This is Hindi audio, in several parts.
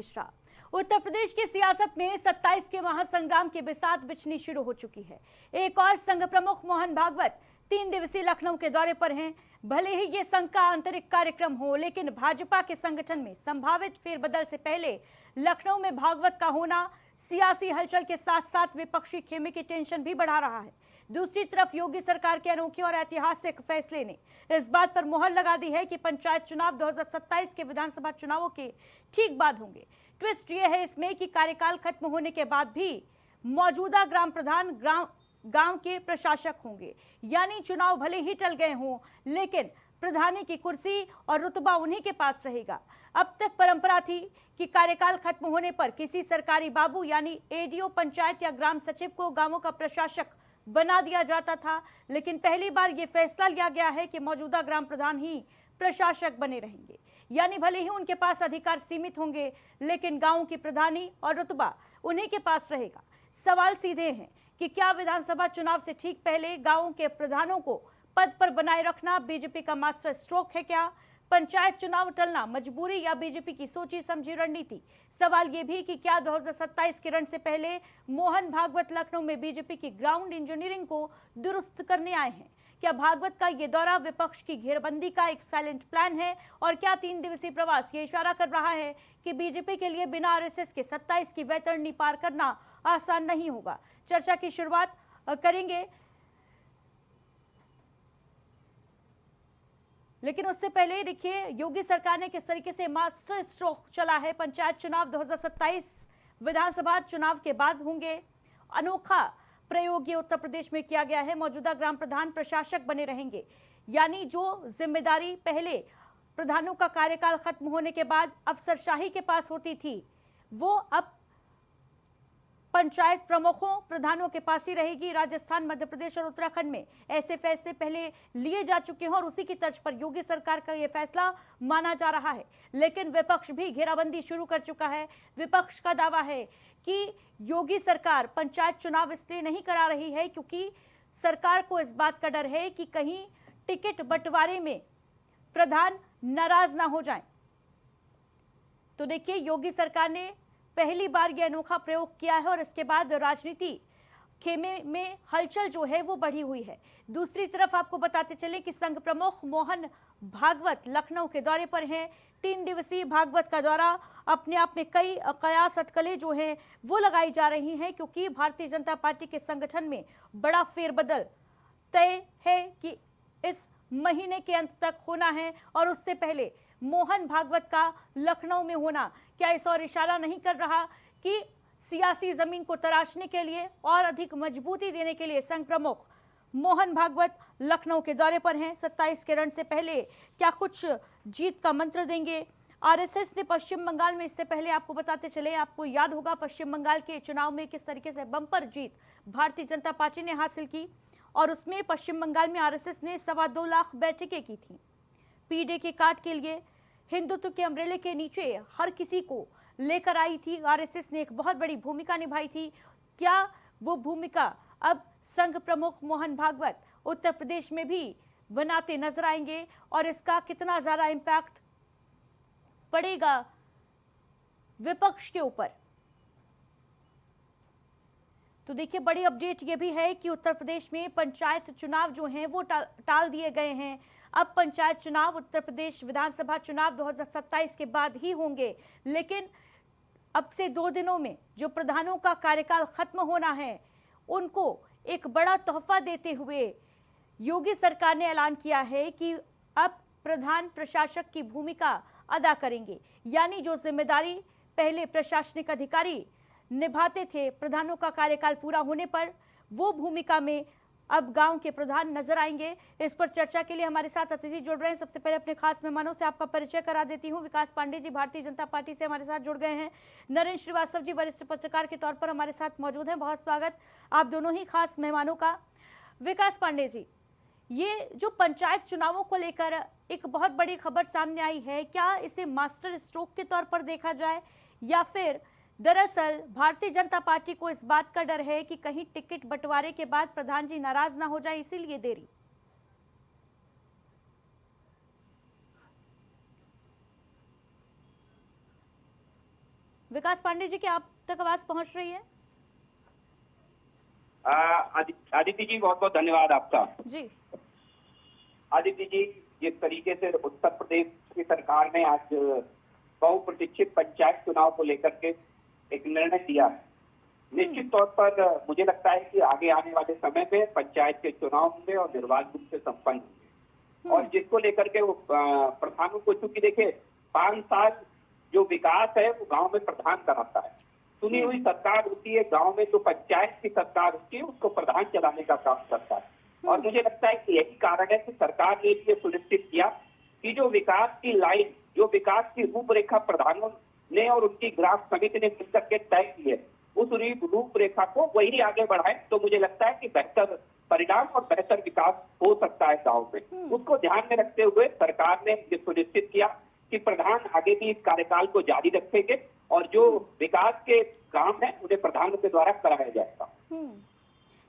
मिश्रा। उत्तर प्रदेश की सियासत में 27 के महासंग्राम की बिसात बिछनी शुरू हो चुकी है। एक और संघ प्रमुख मोहन भागवत 3 दिवसीय लखनऊ के दौरे पर हैं। भले ही ये संघ का आंतरिक कार्यक्रम हो, लेकिन भाजपा के संगठन में संभावित फेरबदल से पहले लखनऊ में भागवत का होना सियासी हलचल के साथ साथ विपक्षी खेमे की टेंशन भी बढ़ा रहा है। दूसरी तरफ योगी सरकार के अनोखे और ऐतिहासिक फैसले ने इस बात पर मुहर लगा दी है कि पंचायत चुनाव 2027 के विधानसभा चुनावों के ठीक बाद होंगे। ट्विस्ट यह है इसमें कि कार्यकाल खत्म होने के बाद भी मौजूदा ग्राम प्रधान गांव के प्रशासक होंगे, यानी चुनाव भले ही टल गए हों, लेकिन प्रधानी की कुर्सी और रुतबा उन्हीं के पास रहेगा। अब तक परंपरा थी कि कार्यकाल खत्म होने पर किसी सरकारी बाबू यानी एडीओ, पंचायत या ग्राम सचिव को गांवों का प्रशासक बना दिया जाता था, लेकिन पहली बार यह फैसला लिया गया है कि मौजूदा ग्राम प्रधान ही प्रशासक बने रहेंगे, यानी भले ही उनके पास अधिकार सीमित होंगे, लेकिन गांवों की प्रधानी और रुतबा उन्हीं के पास रहेगा। सवाल सीधे हैं कि क्या विधानसभा चुनाव से ठीक पहले गांवों के प्रधानों को पद पर बनाए रखना बीजेपी का मास्टर स्ट्रोक है क्या? पंचायत चुनाव टलना मजबूरी या बीजेपी की सोची समझी रणनीति? सवाल यह भी कि क्या 2027 के रण से पहले मोहन भागवत लखनऊ में बीजेपी की ग्राउंड इंजीनियरिंग को दुरुस्त करने आए हैं? क्या भागवत का ये दौरा विपक्ष की घेरबंदी का एक साइलेंट प्लान है? और क्या 3 दिवसीय प्रवास ये इशारा कर रहा है कि बीजेपी के लिए बिना आरएसएस के 27 की वैतरणी पार करना आसान नहीं होगा? चर्चा की शुरुआत करेंगे, लेकिन उससे पहले देखिए योगी सरकार ने किस तरीके से मास्टर स्ट्रोक चला है। पंचायत चुनाव 2027 विधानसभा चुनाव के बाद होंगे। अनोखा प्रयोग ये उत्तर प्रदेश में किया गया है। मौजूदा ग्राम प्रधान प्रशासक बने रहेंगे, यानी जो जिम्मेदारी पहले प्रधानों का कार्यकाल खत्म होने के बाद अफसरशाही के पास होती थी, वो अब पंचायत प्रमुखों प्रधानों के पास ही रहेगी। राजस्थान, मध्य प्रदेश और उत्तराखंड में ऐसे फैसले पहले लिए जा चुके हैं और उसी की तर्ज पर योगी सरकार का यह फैसला माना जा रहा है। लेकिन विपक्ष भी घेराबंदी शुरू कर चुका है। विपक्ष का दावा है कि योगी सरकार पंचायत चुनाव इसलिए नहीं करा रही है क्योंकि सरकार को इस बात का डर है कि कहीं टिकट बंटवारे में प्रधान नाराज ना हो जाएं। तो देखिए योगी सरकार ने पहली बार यह अनोखा प्रयोग किया है और इसके बाद राजनीति खेमे में हलचल जो है वो बढ़ी हुई है। दूसरी तरफ आपको बताते चले कि संघ प्रमुख मोहन भागवत लखनऊ के दौरे पर हैं। 3 दिवसीय भागवत का दौरा अपने आप में कई कयास अटकलें जो हैं वो लगाई जा रही हैं, क्योंकि भारतीय जनता पार्टी के संगठन में बड़ा फेरबदल तय है कि इस महीने के अंत तक होना है और उससे पहले मोहन भागवत का लखनऊ में होना क्या इस और इशारा नहीं कर रहा कि सियासी जमीन को तराशने के लिए और अधिक मजबूती देने के लिए संघ प्रमुख मोहन भागवत लखनऊ के दौरे पर हैं? 27 के रण से पहले क्या कुछ जीत का मंत्र देंगे? आरएसएस ने पश्चिम बंगाल में, इससे पहले आपको बताते चले, आपको याद होगा पश्चिम बंगाल के चुनाव में किस तरीके से बम्पर जीत भारतीय जनता पार्टी ने हासिल की और उसमें पश्चिम बंगाल में आरएसएस ने 2.25 लाख बैठकें की थी। पीडे के काट के लिए हिंदुत्व के अम्ब्रेले के नीचे हर किसी को लेकर आई थी। आरएसएस ने एक बहुत बड़ी भूमिका निभाई थी। क्या वो भूमिका अब संघ प्रमुख मोहन भागवत उत्तर प्रदेश में भी बनाते नजर आएंगे और इसका कितना ज्यादा इंपैक्ट पड़ेगा विपक्ष के ऊपर? तो देखिए बड़ी अपडेट ये भी है कि उत्तर प्रदेश में पंचायत चुनाव जो हैं वो टाल दिए गए हैं। अब पंचायत चुनाव उत्तर प्रदेश विधानसभा चुनाव 2027 के बाद ही होंगे, लेकिन अब से 2 दिनों में जो प्रधानों का कार्यकाल खत्म होना है उनको एक बड़ा तोहफा देते हुए योगी सरकार ने ऐलान किया है कि अब प्रधान प्रशासक की भूमिका अदा करेंगे, यानी जो जिम्मेदारी पहले प्रशासनिक अधिकारी निभाते थे प्रधानों का कार्यकाल पूरा होने पर, वो भूमिका में अब गांव के प्रधान नजर आएंगे। इस पर चर्चा के लिए हमारे साथ अतिथि जुड़ रहे हैं। सबसे पहले अपने खास मेहमानों से आपका परिचय करा देती हूं। विकास पांडे जी भारतीय जनता पार्टी से हमारे साथ जुड़ गए हैं। नरेंद्र श्रीवास्तव जी वरिष्ठ पत्रकार के तौर पर हमारे साथ मौजूद हैं। बहुत स्वागत आप दोनों ही खास मेहमानों का। विकास पांडे जी, ये जो पंचायत चुनावों को लेकर एक बहुत बड़ी खबर सामने आई है, क्या इसे मास्टर स्ट्रोक के तौर पर देखा जाए या फिर दरअसल भारतीय जनता पार्टी को इस बात का डर है कि कहीं टिकट बंटवारे के बाद प्रधान जी नाराज ना हो जाए, इसीलिए देरी? विकास पांडे जी, क्या आप तक आवाज पहुंच रही है? आदित्य जी, बहुत बहुत धन्यवाद आपका। जी आदित्य जी, जिस तरीके से उत्तर प्रदेश की सरकार ने आज बहुप्रतीक्षित पंचायत चुनाव को लेकर के एक निर्णय दिया है, निश्चित तौर पर मुझे लगता है कि आगे आने वाले समय में पंचायत के चुनाव होंगे और निर्बाध रूप से संपन्न होंगे। और जिसको लेकर के वो प्रधानों को, चूंकि देखिए 5 साल जो विकास है वो गांव में प्रधान कराता है। चुनी हुई सरकार होती है, गांव में जो पंचायत की सरकार होती है उसको प्रधान चलाने का काम करता है। और मुझे लगता है कि यही कारण है कि सरकार ने ये सुनिश्चित किया कि जो विकास की लाइन, जो विकास की रूपरेखा प्रधानों ने और उनकी ग्राम समिति ने मिलकर के तय की है, उस रूपरेखा को वही आगे बढ़ाए तो मुझे लगता है कि बेहतर परिणाम और बेहतर विकास हो सकता है गांव में। उसको ध्यान में रखते हुए सरकार ने ये सुनिश्चित किया कि प्रधान आगे भी इस कार्यकाल को जारी रखेंगे और जो विकास के काम है उन्हें प्रधानों के द्वारा कराया जाएगा।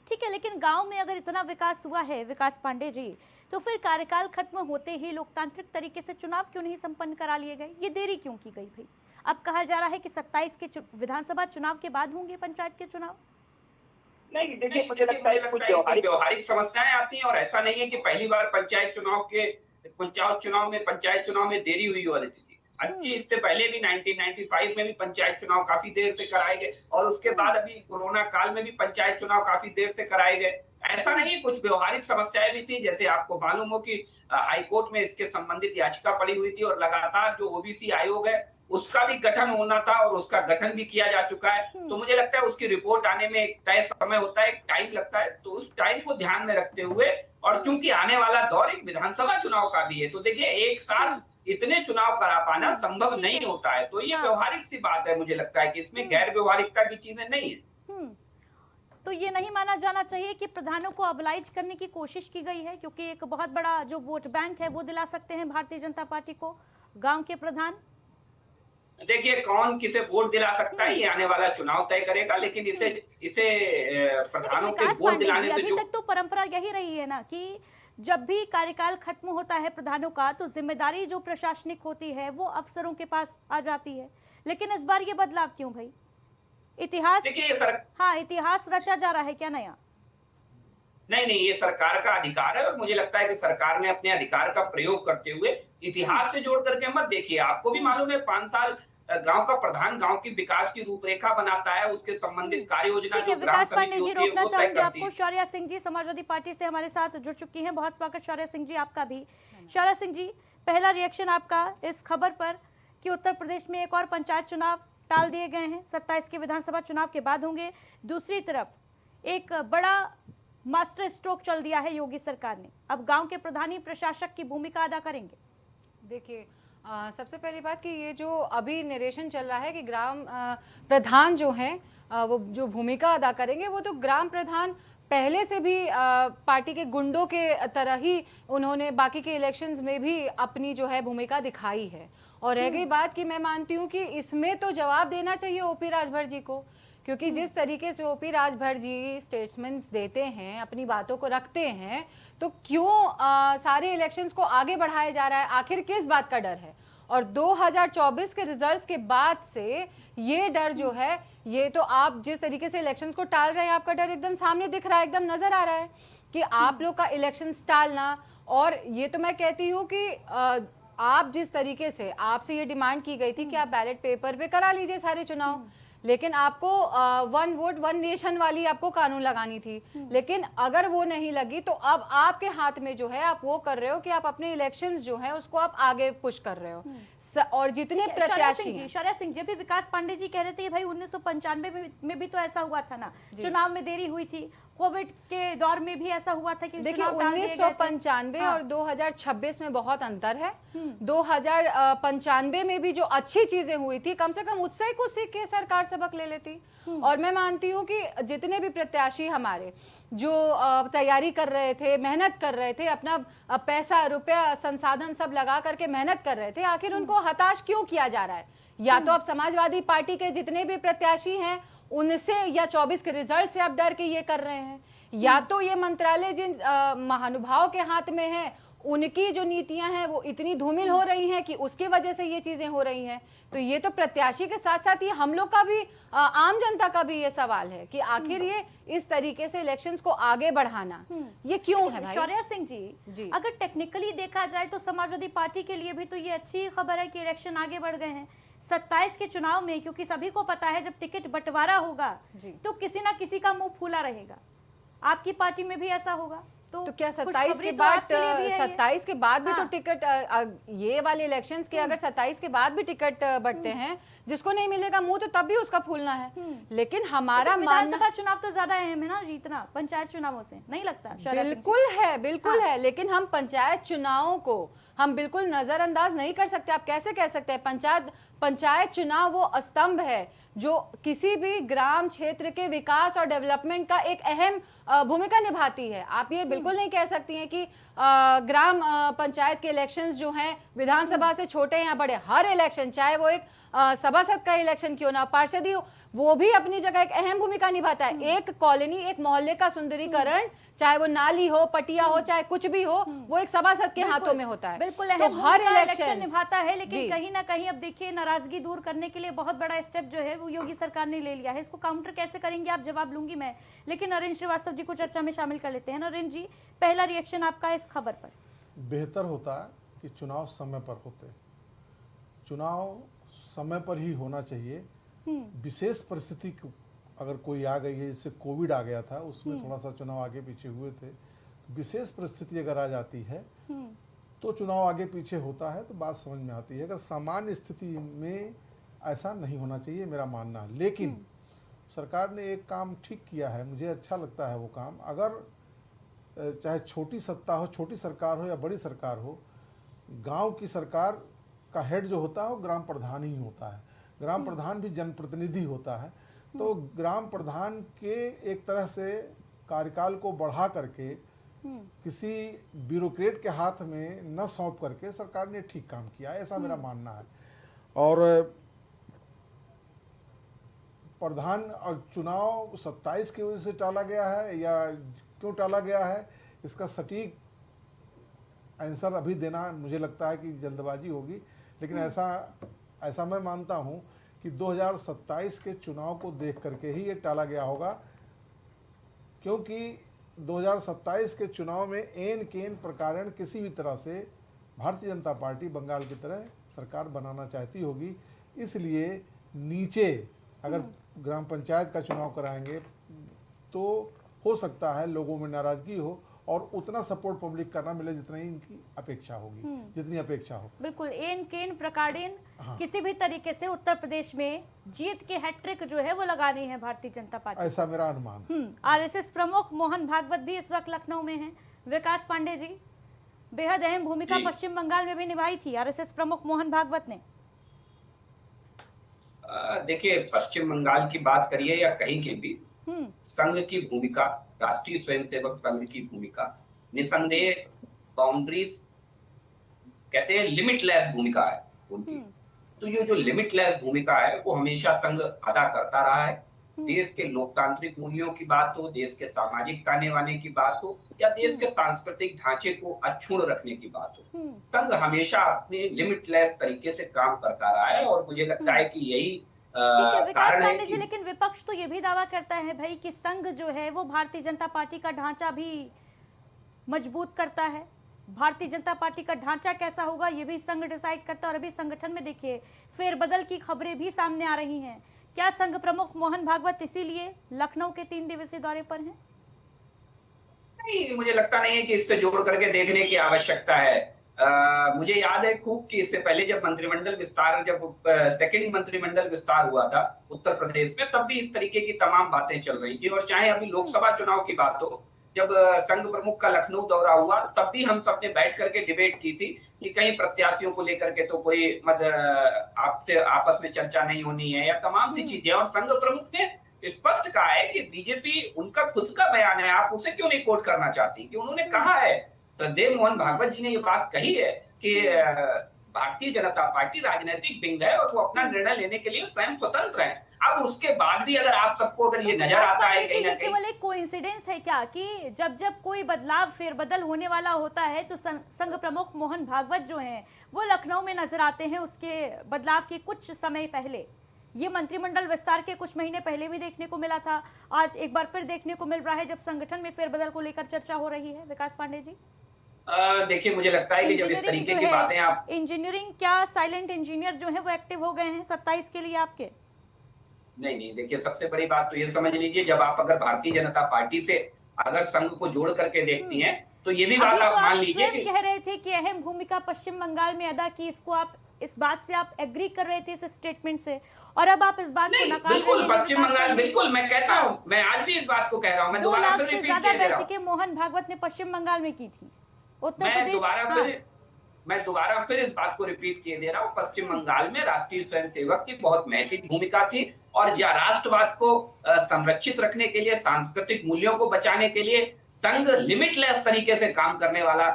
ठीक है, लेकिन गांव में अगर इतना विकास हुआ है विकास पांडे जी, तो फिर कार्यकाल खत्म होते ही लोकतांत्रिक तरीके से चुनाव क्यों नहीं संपन्न करा लिए गए? ये देरी क्यों की गई भाई? अब कहा जा रहा है कि 27 के विधानसभा चुनाव के बाद होंगे पंचायत के चुनाव। नहीं, देखिए मुझे लगता है कुछ व्यवहारिक समस्याएं आती हैं और ऐसा नहीं है कि पहली बार पंचायत चुनाव में देरी हुई हो। अच्छी, इससे पहले भी 1995 में भी पंचायत चुनाव काफी देर से कराए गए और उसके बाद अभी कोरोना काल में भी पंचायत चुनाव काफी देर से कराए गए। ऐसा नहीं, कुछ व्यवहारिक समस्याएं भी थी, जैसे आपको मालूम हो कि हाईकोर्ट में इसके संबंधित याचिका पड़ी हुई थी और लगातार जो ओबीसी आयोग है उसका भी गठन होना था और उसका गठन भी किया जा चुका है। तो मुझे लगता है उसकी रिपोर्ट आने में एक तय समय होता है, एक टाइम लगता है, तो उस टाइम को ध्यान में रखते हुए और चूंकि आने वाला दौर एक विधानसभा चुनाव का भी है, तो देखिए एक साथ इतने चुनाव करा पाना संभव नहीं होता है। तो ये व्यवहारिक सी बात है, मुझे लगता है कि इसमें गैर व्यवहारिकता की चीजें नहीं है। तो ये नहीं माना जाना चाहिए कि प्रधानों को अबलाइज करने की कोशिश की गई है, क्योंकि एक बहुत बड़ा जो वोट बैंक है वो दिला सकते हैं भारतीय जनता पार्टी को गांव के प्रधान। देखिए कौन किसे वोट दिला सकता है ये आने वाला चुनाव तय करेगा, लेकिन इसे प्रधानों के वोट दिलाने से अभी तक तो परंपरा यही रही है ना कि जब भी कार्यकाल खत्म होता है प्रधानों का तो जिम्मेदारी जो प्रशासनिक होती है वो अफसरों के पास आ जाती है। लेकिन इस बार ये बदलाव क्यों भाई? इतिहास, हाँ इतिहास रचा जा रहा है क्या नया? नहीं, ये सरकार का अधिकार है और मुझे लगता है कि सरकार ने अपने अधिकार का प्रयोग करते हुए इतिहास से जोड़ करके मत देखिए। आपको भी मालूम है 5 साल गांव का प्रधान गांव की विकास की रूपरेखा बनाता है, उसके संबंधित कार्य योजना जो ग्राम समिति होती है वो तय करती है। आपको शौर्या सिंह जी समाजवादी पार्टी से हमारे साथ जुड़ चुकी हैं, बहुत स्वागत शौर्या सिंह जी आपका भी। शौर्या सिंह जी, पहला रिएक्शन आपका इस खबर पर कि उत्तर प्रदेश में एक और पंचायत चुनाव टाल दिए गए हैं, 27 के विधानसभा चुनाव के बाद होंगे। दूसरी तरफ एक बड़ा मास्टर स्ट्रोक चल दिया है योगी सरकार ने, अब गांव के प्रधानी प्रशासक की भूमिका अदा करेंगे। देखिए सबसे पहली बात कि ये जो अभी नरेशन चल रहा है कि ग्राम प्रधान जो हैं वो जो भूमिका अदा करेंगे, वो तो ग्राम प्रधान पहले से भी पार्टी के गुंडों के तरह ही उन्होंने बाकी के इलेक्शंस में भी अपनी जो है भूमिका दिखाई है। और रह गई बात कि मैं मानती हूँ कि इसमें तो जवाब देना चाहिए ओपी राजभर जी को, क्योंकि जिस तरीके से ओपी राजभर जी स्टेटमेंट्स देते हैं, अपनी बातों को रखते हैं, तो क्यों सारे इलेक्शंस को आगे बढ़ाया जा रहा है? आखिर किस बात का डर है? और 2024 के रिजल्ट्स के बाद से ये डर जो है, ये तो आप जिस तरीके से इलेक्शंस को टाल रहे हैं, आपका डर एकदम सामने दिख रहा है, एकदम नजर आ रहा है कि आप लोग का इलेक्शंस टालना। और ये तो मैं कहती हूँ कि आप जिस तरीके से आपसे ये डिमांड की गई थी कि आप बैलेट पेपर पे करा लीजिए सारे चुनाव, लेकिन आपको 1 वोट 1 नेशन वाली आपको कानून लगानी थी, लेकिन अगर वो नहीं लगी तो अब आपके हाथ में जो है आप वो कर रहे हो कि आप अपने इलेक्शंस जो है उसको आप आगे पुश कर रहे हो। और जितने प्रत्याशी, शौर्या सिंह जी, भी विकास पांडे जी कह रहे थे भाई 1995 में भी तो ऐसा हुआ था ना, चुनाव में देरी हुई थी, कोविड के दौर में भी ऐसा हुआ था कि देखिए 1995 और 2026 में बहुत अंतर है। 2095 में भी जो अच्छी चीजें हुई थी, कम से कम उससे कुछ सीख के सरकार सबक ले लेती। और मैं मानती हूँ कि जितने भी प्रत्याशी हमारे जो तैयारी कर रहे थे, मेहनत कर रहे थे, अपना पैसा रुपया संसाधन सब लगा करके मेहनत कर रहे थे, आखिर उनको हताश क्यों किया जा रहा है? या तो अब समाजवादी पार्टी के जितने भी प्रत्याशी हैं उनसे, या 24 के रिजल्ट से आप डर के ये कर रहे हैं, या तो ये मंत्रालय जिन महानुभाव के हाथ में है उनकी जो नीतियां हैं वो इतनी धूमिल हो रही हैं कि उसकी वजह से ये चीजें हो रही हैं। तो ये तो प्रत्याशी के साथ साथ ये हम लोग का भी, आम जनता का भी ये सवाल है कि आखिर ये इस तरीके से इलेक्शंस को आगे बढ़ाना ये क्यों है भाई? शौर्या सिंह जी, अगर टेक्निकली देखा जाए तो समाजवादी पार्टी के लिए भी तो ये अच्छी खबर है कि इलेक्शन आगे बढ़ गए हैं 27 के चुनाव में, क्योंकि सभी को पता है जब टिकट बंटवारा होगा तो किसी ना किसी का मुंह फूला रहेगा। आपकी पार्टी में भी ऐसा होगा? तो क्या 27 खुशखबरी के तो बाद आपके लिए भी है ये। 27 के बाद भी तो हाँ। टिकट, ये वाले इलेक्शंस के अगर 27 के बाद भी टिकट बंटते हैं, जिसको नहीं मिलेगा मुंह तो तब भी उसका फूलना है। लेकिन हमारा मानना, विधानसभा चुनाव तो ज्यादा अहम है ना जीतना पंचायत चुनावों से, नहीं लगता? शौर्या सिंह जी? बिल्कुल है, लेकिन हम पंचायत चुनावों को हम बिल्कुल नजरअंदाज नहीं कर सकते। आप कैसे कह सकते हैं? पंचायत चुनाव वो स्तंभ है जो किसी भी ग्राम क्षेत्र के विकास और डेवलपमेंट का एक अहम भूमिका निभाती है। आप ये बिल्कुल नहीं कह सकती हैं कि ग्राम पंचायत के इलेक्शंस जो हैं विधानसभा से छोटे या बड़े, हर इलेक्शन, चाहे वो एक सभासद का इलेक्शन क्यों ना, पार्षदी हो, वो भी अपनी जगह एक अहम भूमिका निभाता है। एक कॉलोनी, एक मोहल्ले का सुंदरीकरण, चाहे वो नाली हो, पटिया हो, चाहे कुछ भी हो, वो एक सभासद के हाथों में होता है। बिल्कुल तो हर इलेक्शन निभाता है, लेकिन कहीं ना कहीं अब देखिए नाराजगी दूर करने के लिए बहुत बड़ा स्टेप जो है वो योगी सरकार ने ले लिया है। इसको काउंटर कैसे करेंगे आप? जवाब लूंगी मैं, लेकिन नरेंद्र श्रीवास्तव जी को चर्चा में शामिल कर लेते हैं। नरेंद्र जी, पहला रिएक्शन आपका इस खबर पर? बेहतर होता है कि चुनाव समय पर होते, चुनाव समय पर ही होना चाहिए। विशेष परिस्थिति अगर कोई आ गई है, जैसे कोविड आ गया था, उसमें थोड़ा सा चुनाव आगे पीछे हुए थे, तो विशेष परिस्थिति अगर आ जाती है तो चुनाव आगे पीछे होता है, तो बात समझ में आती है। अगर सामान्य स्थिति में ऐसा नहीं होना चाहिए, मेरा मानना है। लेकिन सरकार ने एक काम ठीक किया है, मुझे अच्छा लगता है वो काम। अगर चाहे छोटी सत्ता हो, छोटी सरकार हो या बड़ी सरकार हो, गांव की सरकार का हेड जो होता है वो ग्राम प्रधान ही होता है। ग्राम प्रधान भी जनप्रतिनिधि होता है। तो ग्राम प्रधान के एक तरह से कार्यकाल को बढ़ा करके किसी ब्यूरोक्रेट के हाथ में न सौंप करके सरकार ने ठीक काम किया, ऐसा मेरा मानना है। और प्रधान चुनाव 27 की वजह से टाला गया है या क्यों टाला गया है, इसका सटीक आंसर अभी देना मुझे लगता है कि जल्दबाजी होगी। लेकिन ऐसा मैं मानता हूं कि 2027 के चुनाव को देख करके ही ये टाला गया होगा, क्योंकि 2027 के चुनाव में एन केन प्रकारण किसी भी तरह से भारतीय जनता पार्टी बंगाल की तरह सरकार बनाना चाहती होगी। इसलिए नीचे अगर ग्राम पंचायत का चुनाव कराएंगे तो हो सकता है लोगों में नाराजगी हो और उतना सपोर्ट पब्लिक का ना मिले जितना ही इनकी अपेक्षा होगी, जितनी अपेक्षा हो। बिल्कुल एन केन प्रकारेण किसी भी तरीके से उत्तर प्रदेश में जीत के हैट्रिक जो है वो लगानी है भारतीय जनता पार्टी, ऐसा मेरा अनुमान। आरएसएस प्रमुख मोहन भागवत भी इस वक्त लखनऊ में हैं। विकास पांडे जी, बेहद अहम भूमिका पश्चिम बंगाल में भी निभाई थी आरएसएस प्रमुख मोहन भागवत ने। देखिए, पश्चिम बंगाल की बात करिए या कहीं की भी, संघ की भूमिका, राष्ट्रीय स्वयंसेवक संघ की भूमिका निसंदेह बाउंड्रीज, कहते हैं लिमिटलेस भूमिका है उनकी। तो ये जो लिमिटलेस भूमिका है वो हमेशा संघ अदा करता रहा है। देश के लोकतांत्रिक मूल्यों की बात हो, देश के सामाजिक ताने बाने की बात हो या देश के सांस्कृतिक ढांचे को अक्षुण्ण रखने की बात हो, संघ हमेशा अपने लिमिटलेस तरीके से काम करता रहा है। और मुझे लगता है कि यही ठीक है विकास कारण है पांडे जी, लेकिन विपक्ष तो ये भी दावा करता है भाई कि संघ जो है वो भारतीय जनता पार्टी का ढांचा भी मजबूत करता है। भारतीय जनता पार्टी का ढांचा कैसा होगा ये भी संघ डिसाइड करता है। और अभी संगठन में देखिए फेरबदल की खबरें भी सामने आ रही हैं। क्या संघ प्रमुख मोहन भागवत इसीलिए लखनऊ के 3 दिवसीय दौरे पर हैं? नहीं, मुझे लगता नहीं है कि इससे जोड़ करके देखने की आवश्यकता है। मुझे याद है खूब कि इससे पहले जब मंत्रिमंडल विस्तार, जब सेकंड मंत्रिमंडल विस्तार हुआ था उत्तर प्रदेश में, तब भी इस तरीके की तमाम बातें चल रही थी। और चाहे अभी लोकसभा चुनाव की बात हो, जब संघ प्रमुख का लखनऊ दौरा हुआ तब भी हम सबने बैठ करके डिबेट की थी कि कहीं प्रत्याशियों को लेकर के तो कोई आपसे आपस में चर्चा नहीं होनी है या तमाम सी चीजें। और संघ प्रमुख ने स्पष्ट कहा है कि बीजेपी, उनका खुद का बयान है, आप उसे क्यों नहीं कोट करना चाहती, कि उन्होंने कहा है, सदैव मोहन भागवत जी ने ये बात कही है कि भारतीय जनता पार्टी राजनीतिक विंग है और वो अपना निर्णय लेने के लिए स्वयं स्वतंत्र है। अब उसके बाद भी अगर आप सबको अगर ये तो नजर विकास आता है पांडे जी, कहीं ना ये कहीं, केवल एक कोइंसिडेंस है क्या कि जब जब कोई बदलाव फेरबदल होने वाला होता है तो संघ प्रमुख मोहन भागवत जो हैं वो लखनऊ में नजर आते हैं उसके बदलाव के कुछ समय पहले। ये मंत्रिमंडल विस्तार के कुछ महीने पहले भी देखने को मिला था, आज एक बार फिर देखने को मिल रहा है जब संगठन में फेरबदल को लेकर चर्चा हो रही है। विकास पांडे जी, देखिए मुझे लगता है कि जब इस तरीके की बातें आप, इंजीनियरिंग क्या साइलेंट इंजीनियर जो है वो एक्टिव हो गए हैं 27 के लिए आपके? नहीं, देखिए सबसे बड़ी बात तो ये समझ लीजिए, जब आप अगर भारतीय जनता पार्टी से अगर संघ को जोड़ करके देखती हैं तो ये भी बात अभी आप तो मान आप लीजिए स्वयं कह रहे थे कि अहम भूमिका पश्चिम बंगाल में अदा की, इसको आप इस बात से आप एग्री कर रहे थे इस स्टेटमेंट से, और अब आप इस बात को नहीं, नकार रहे बिल्कुल हैं। पश्चिम विकास बंगाल, पांडे जी, बिल्कुल मैं कहता हूँ, मैं आज भी इस बात को कह रहा हूँ, मैं 2 दोबारा लाख फिर से रिपीट ज्यादा किए दे रहा हूँ। बैठकें मोहन भागवत ने पश्चिम बंगाल में की थी। उत्तर मैं प्रदेश, दोबारा फिर इस बात को रिपीट किए दे रहा हूँ, पश्चिम बंगाल में राष्ट्रीय स्वयंसेवक की बहुत महत्वपूर्ण भूमिका थी, और राष्ट्रवाद को संरक्षित रखने के लिए, सांस्कृतिक मूल्यों को बचाने के लिए संघ लिमिटलेस तरीके से काम करने वाला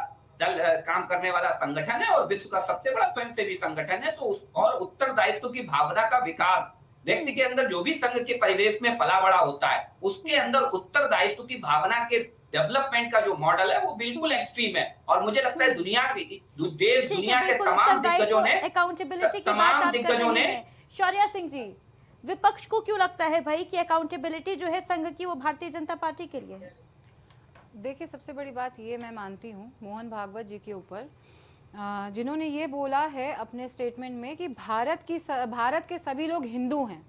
संगठन है और विश्व का सबसे बड़ा स्वयंसेवी संगठन है। तो और उत्तरदायित्व की भावना का विकास व्यक्ति के अंदर, जो भी संघ के परिवेश में पला बड़ा होता है, उसके अंदर उत्तरदायित्व की भावना के डेवलपमेंट का जो मॉडल है वो बिल्कुल एक्सट्रीम है। और मुझे लगता है दुनिया के तमाम दिग्गजों ने, अकाउंटेबिलिटी की बात आप कर रहे हैं। शौर्या सिंह जी, विपक्ष को क्यों लगता है भाई कि अकाउंटेबिलिटी जो है संघ की वो भारतीय जनता पार्टी के लिए है? देखिए सबसे बड़ी बात ये मैं मानती हूँ मोहन भागवत जी के ऊपर, जिन्होंने ये बोला है अपने स्टेटमेंट में कि भारत के सभी लोग हिंदू हैं।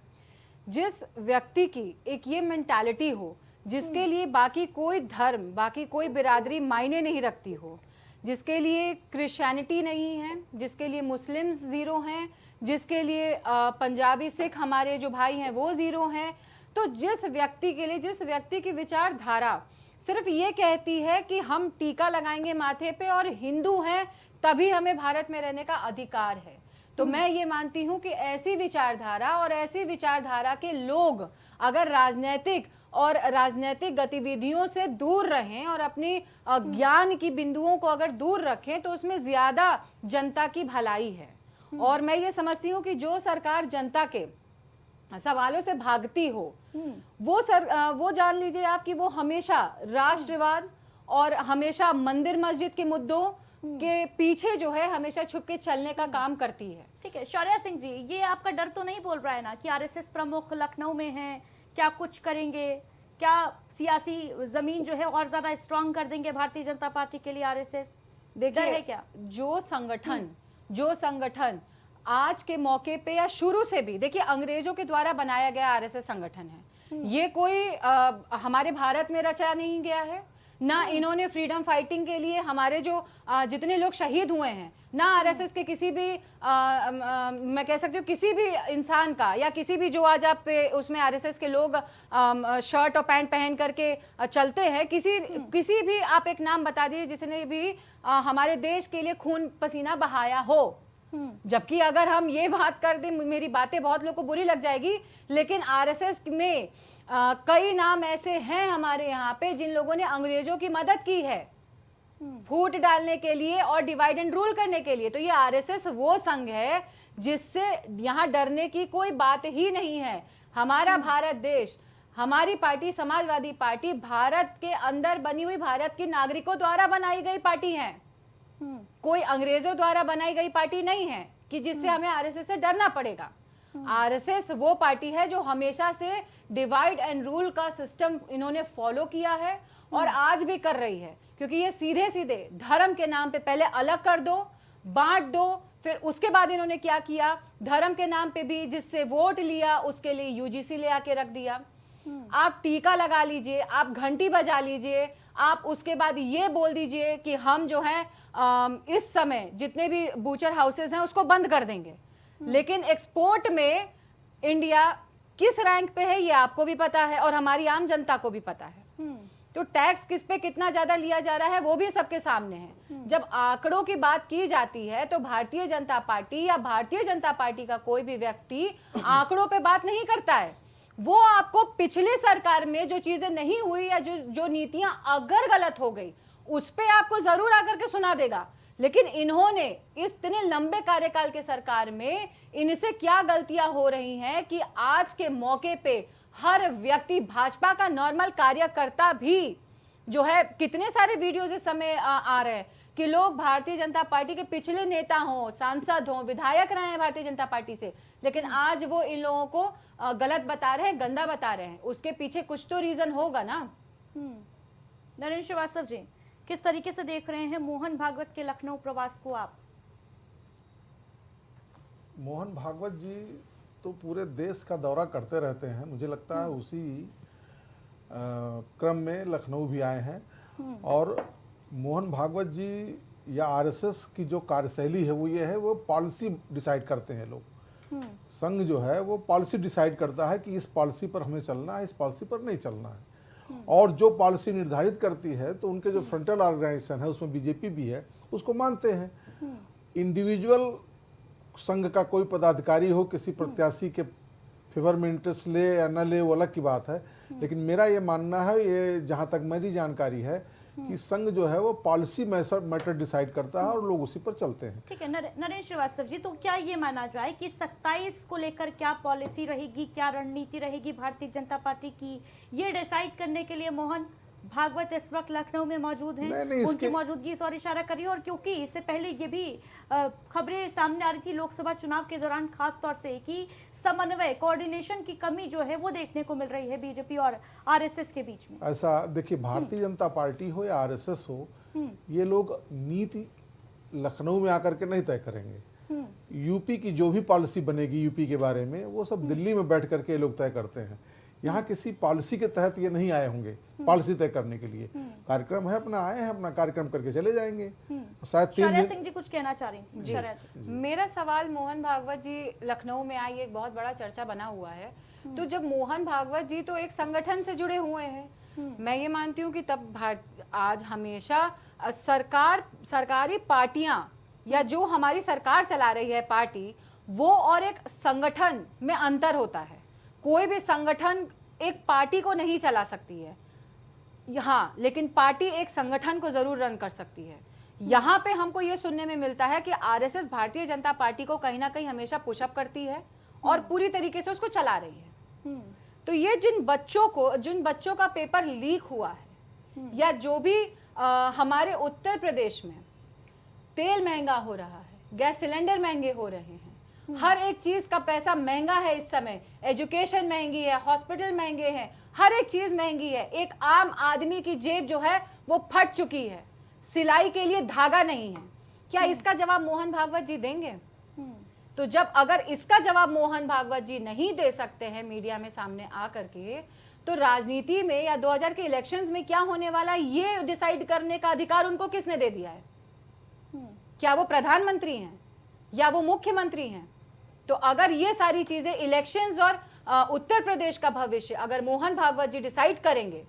जिस व्यक्ति की एक ये मेंटालिटी हो जिसके लिए बाकी कोई धर्म, बाकी कोई बिरादरी मायने नहीं रखती हो, जिसके लिए क्रिश्चियनिटी नहीं है, जिसके लिए मुस्लिम्स ज़ीरो हैं, जिसके लिए पंजाबी सिख हमारे जो भाई हैं वो ज़ीरो हैं, तो जिस व्यक्ति की विचारधारा सिर्फ ये कहती है कि हम टीका लगाएंगे माथे पे और हिंदू हैं तभी हमें भारत में रहने का अधिकार है, तो मैं ये मानती हूँ कि ऐसी विचारधारा और ऐसी विचारधारा के लोग अगर राजनीतिक गतिविधियों से दूर रहें और अपनी ज्ञान की बिंदुओं को अगर दूर रखें तो उसमें ज्यादा जनता की भलाई है। और मैं ये समझती हूँ कि जो सरकार जनता के सवालों से भागती हो वो जान लीजिए आप कि वो हमेशा राष्ट्रवाद और हमेशा मंदिर मस्जिद के मुद्दों के पीछे जो है हमेशा छुप के चलने का काम करती है। ठीक है शौर्या सिंह जी, ये आपका डर तो नहीं बोल रहा है ना कि आरएसएस प्रमुख लखनऊ में हैं, क्या कुछ करेंगे, क्या सियासी जमीन जो है और ज्यादा स्ट्रांग कर देंगे भारतीय जनता पार्टी के लिए आरएसएस? डर है क्या? जो संगठन आज के मौके पे या शुरू से भी, देखिए अंग्रेजों के द्वारा बनाया गया आरएसएस संगठन है, ये कोई हमारे भारत में रचा नहीं गया है, ना इन्होंने फ्रीडम फाइटिंग के लिए हमारे जो जितने लोग शहीद हुए हैं, ना आरएसएस के किसी भी मैं कह सकती हूँ किसी भी इंसान का, या किसी भी जो आज आप पे उसमें आरएसएस के लोग शर्ट और पैंट पहन करके चलते हैं, किसी भी आप एक नाम बता दीजिए जिसने भी हमारे देश के लिए खून पसीना बहाया हो। जबकि अगर हम ये बात कर दें, मेरी बातें बहुत लोगों को बुरी लग जाएगी, लेकिन आरएसएस में कई नाम ऐसे हैं हमारे यहाँ पे जिन लोगों ने अंग्रेजों की मदद की है फूट डालने के लिए और डिवाइड एंड रूल करने के लिए। तो ये आरएसएस वो संघ है जिससे यहाँ डरने की कोई बात ही नहीं है। हमारा भारत देश, हमारी पार्टी समाजवादी पार्टी भारत के अंदर बनी हुई, भारत के नागरिकों द्वारा बनाई गई पार्टी है, कोई अंग्रेजों द्वारा बनाई गई पार्टी नहीं है कि जिससे हमें आरएसएस से डरना पड़ेगा। आरएसएस वो पार्टी है जो हमेशा से डिवाइड एंड रूल का सिस्टम इन्होंने फॉलो किया है और आज भी कर रही है, क्योंकि ये सीधे सीधे धर्म के नाम पे पहले अलग कर दो, बांट दो, फिर उसके बाद इन्होंने क्या किया, धर्म के नाम पे भी जिससे वोट लिया उसके लिए यूजीसी ले आके रख दिया। आप टीका लगा लीजिए, आप घंटी बजा लीजिए, आप उसके बाद ये बोल दीजिए कि हम जो है इस समय जितने भी बूचर हाउसेस हैं उसको बंद कर देंगे, लेकिन एक्सपोर्ट में इंडिया किस रैंक पे है ये आपको भी पता है और हमारी आम जनता को भी पता है। तो टैक्स किस पे कितना ज्यादा लिया जा रहा है वो भी सबके सामने है। जब आंकड़ों की बात की जाती है तो भारतीय जनता पार्टी या भारतीय जनता पार्टी का कोई भी व्यक्ति आंकड़ों पे बात नहीं करता है, वो आपको पिछली सरकार में जो चीजें नहीं हुई या जो नीतियां अगर गलत हो गई उस पे आपको जरूर आकर के सुना देगा, लेकिन इन्होंने इस इतने लंबे कार्यकाल के सरकार में इनसे क्या गलतियां हो रही हैं कि आज के मौके पे हर व्यक्ति, भाजपा का नॉर्मल कार्यकर्ता भी जो है, कितने सारे वीडियोज इस समय आ रहे हैं कि लोग भारतीय जनता पार्टी के पिछले नेता हों, सांसद हों, विधायक रहे हैं भारतीय जनता पार्टी से, लेकिन आज वो इन लोगों को गलत बता रहे हैं, गंदा बता रहे हैं। उसके पीछे कुछ तो रीजन होगा ना। नरेंद्र श्रीवास्तव जी, किस तरीके से देख रहे हैं मोहन भागवत के लखनऊ प्रवास को आप? मोहन भागवत जी तो पूरे देश का दौरा करते रहते हैं, मुझे लगता है उसी क्रम में लखनऊ भी आए हैं। और मोहन भागवत जी या आरएसएस की जो कार्यशैली है वो ये है, वो पॉलिसी डिसाइड करते हैं लोग। संघ जो है वो पॉलिसी डिसाइड करता है कि इस पॉलिसी पर हमें चलना है, इस पॉलिसी पर नहीं चलना है। और जो पॉलिसी निर्धारित करती है तो उनके जो फ्रंटल ऑर्गेनाइजेशन है उसमें बीजेपी भी है, उसको मानते हैं। इंडिविजुअल संघ का कोई पदाधिकारी हो किसी प्रत्याशी के फेवर में इंटरेस्ट ले या न ले वो अलग की बात है, लेकिन मेरा ये मानना है, ये जहाँ तक मेरी जानकारी है, कि संघ जो है वो पॉलिसी मैटर डिसाइड करता है और लोग उसी पर चलते हैं। ठीक है नरेंद्र श्रीवास्तव जी, तो क्या ये माना जाए कि 27 को लेकर क्या पॉलिसी रहेगी, क्या रणनीति रहेगी भारतीय जनता पार्टी की, ये डिसाइड करने के लिए मोहन भागवत इस वक्त लखनऊ में मौजूद हैं? उनकी मौजूदगी इस और इशारा करिए। और क्योंकि इससे पहले ये भी खबरें सामने आ रही थी लोकसभा चुनाव के दौरान, खास तौर से कि समन्वय, कोऑर्डिनेशन की कमी जो है वो देखने को मिल रही है बीजेपी और आरएसएस के बीच में। ऐसा देखिए, भारतीय जनता पार्टी हो या आरएसएस हो, ये लोग नीति लखनऊ में आकर के नहीं तय करेंगे। यूपी की जो भी पॉलिसी बनेगी यूपी के बारे में, वो सब दिल्ली में बैठ करके ये लोग तय करते हैं। यहाँ किसी पॉलिसी के तहत ये नहीं आए होंगे पॉलिसी तय करने के लिए। कार्यक्रम है अपना, आए हैं अपना कार्यक्रम करके चले जाएंगे। शायद शौर्या सिंह जी कुछ कहना चाह रही थी। जी। मेरा सवाल, मोहन भागवत जी लखनऊ में आई, एक बहुत बड़ा चर्चा बना हुआ है। तो जब मोहन भागवत जी तो एक संगठन से जुड़े हुए हैं, मैं ये मानती हूँ कि तब आज हमेशा सरकारी पार्टियां या जो हमारी सरकार चला रही है पार्टी, वो और एक संगठन में अंतर होता है। कोई भी संगठन एक पार्टी को नहीं चला सकती है, हाँ, लेकिन पार्टी एक संगठन को जरूर रन कर सकती है। यहाँ पे हमको ये सुनने में मिलता है कि आरएसएस भारतीय जनता पार्टी को कहीं ना कहीं हमेशा पुशअप करती है और पूरी तरीके से उसको चला रही है। तो ये जिन बच्चों का पेपर लीक हुआ है, या जो भी हमारे उत्तर प्रदेश में तेल महंगा हो रहा है, गैस सिलेंडर महंगे हो रहे हैं, हर एक चीज का पैसा महंगा है इस समय, एजुकेशन महंगी है, हॉस्पिटल महंगे हैं, हर एक चीज महंगी है। एक आम आदमी की जेब जो है वो फट चुकी है, सिलाई के लिए धागा नहीं है। क्या इसका जवाब मोहन भागवत जी देंगे? तो जब अगर इसका जवाब मोहन भागवत जी नहीं दे सकते हैं मीडिया में सामने आ करके, तो राजनीति में या 2000 के इलेक्शंस में क्या होने वाला है ये डिसाइड करने का अधिकार उनको किसने दे दिया है? क्या वो प्रधानमंत्री हैं या वो मुख्यमंत्री हैं? तो अगर ये सारी चीजें, इलेक्शंस और उत्तर प्रदेश का भविष्य अगर मोहन भागवत जी डिसाइड करेंगे,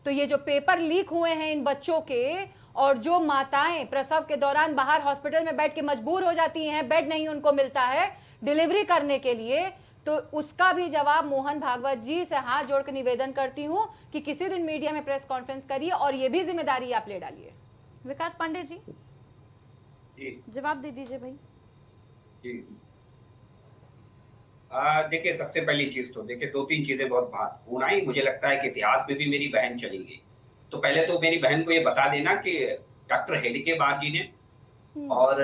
तो ये जो पेपर लीक हुए हैं इन बच्चों के, और जो माताएं प्रसव के दौरान बाहर हॉस्पिटल में बैठ के मजबूर हो जाती हैं, बेड नहीं उनको मिलता है डिलीवरी करने के लिए, तो उसका भी जवाब मोहन भागवत जी से हाथ जोड़कर निवेदन करती हूं कि किसी दिन मीडिया में प्रेस कॉन्फ्रेंस करिए और ये भी जिम्मेदारी आप ले डालिए। विकास पांडे जी, जवाब दे दीजिए भाई। जी, देखिए, सबसे पहली चीज तो देखिए, 2-3 चीजें बहुत महत्वपूर्ण आई। मुझे लगता है कि इतिहास में भी मेरी बहन चली गई। तो पहले तो मेरी बहन को ये बता देना कि डॉक्टर हेडके बार जी ने और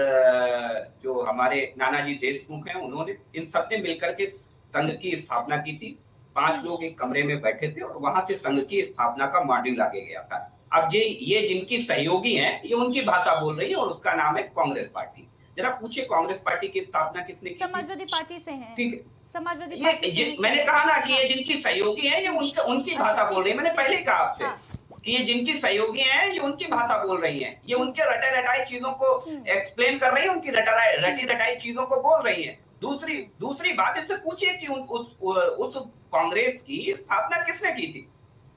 जो हमारे नानाजी देशमुख हैं, उन्होंने, इन सब ने मिलकर के संघ की स्थापना की थी। 5 लोग एक कमरे में बैठे थे और वहां से संघ की स्थापना का मॉड्यूल आगे गया था। अब ये जिनकी सहयोगी हैं, ये उनकी भाषा बोल रही है और उसका नाम है कांग्रेस पार्टी। जरा पूछे, कांग्रेस पार्टी की स्थापना किसने की? समाजवादी पार्टी से हैं। ठीक है, समाजवादी पार्टी मैंने कहा ना कि ये जिनकी सहयोगी हैं, ये उनकी भाषा बोल रही है। मैंने पहले कहा आपसे कि ये जिनकी सहयोगी हैं, ये उनकी भाषा बोल रही हैं। ये उनके रटे रटाई चीजों को एक्सप्लेन कर रही है, उनकी रटी रटाई चीजों को बोल रही है। दूसरी बात, इससे पूछिए कि उस कांग्रेस की स्थापना किसने की थी?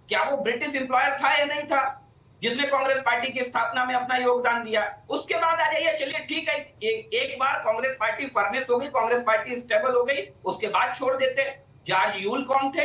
क्या वो ब्रिटिश एम्प्लॉयर था या नहीं था जिसने कांग्रेस पार्टी की स्थापना में अपना योगदान दिया? उसके बाद आ जाइए, चलिए ठीक है, एक बार कांग्रेस पार्टी फर्नेस हो गई, कांग्रेस पार्टी स्टेबल हो गई, उसके बाद छोड़ देते। जॉर्ज यूल कौन थे?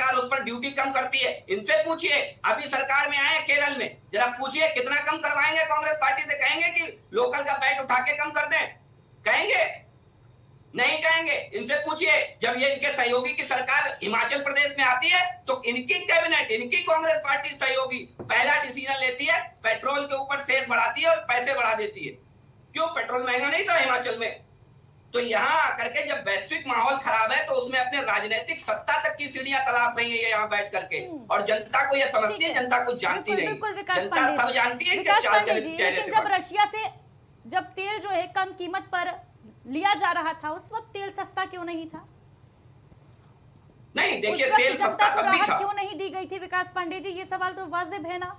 सरकार उस पर ड्यूटी कम करती है। इनसे पूछिए, अभी सरकार में आए केरल में, जरा पूछिए कितना कम करवाएंगे कांग्रेस पार्टी से। कहेंगे कि लोकल का बैट उठा के कम कर दें? कहेंगे? नहीं कहेंगे। इनसे पूछिए, जब ये इनके सहयोगी की सरकार हिमाचल प्रदेश में आती है तो इनकी कैबिनेट, इनकी कांग्रेस पार्टी सहयोगी पहला डिसीजन लेती है, पेट्रोल के ऊपर सेस बढ़ाती है और पैसे बढ़ा देती है। क्यों? पेट्रोल महंगा नहीं था हिमाचल में। तो यहाँ आकर के जब वैश्विक माहौल खराब है तो उसमें अपने राजनीतिक सत्ता तक की सीढ़ियां तलाश रही है ये यहाँ बैठ करके, और जनता को ये समझती है, जनता कुछ जानती नहीं। बिल्कुल विकास जनता पांडे सब जी, जानती है कि विकास चाल पांडे जी, चेहरे लेकिन से जब रशिया से जब तेल जो है कम कीमत पर लिया जा रहा था उस वक्त तेल सस्ता क्यों नहीं था? नहीं, उस देखिए वक्त तेल जनता सस्ता को तब भी राहत था। क्यों नहीं दी गई थी विकास पांडे जी? ये सवाल तो वाजिब है ना।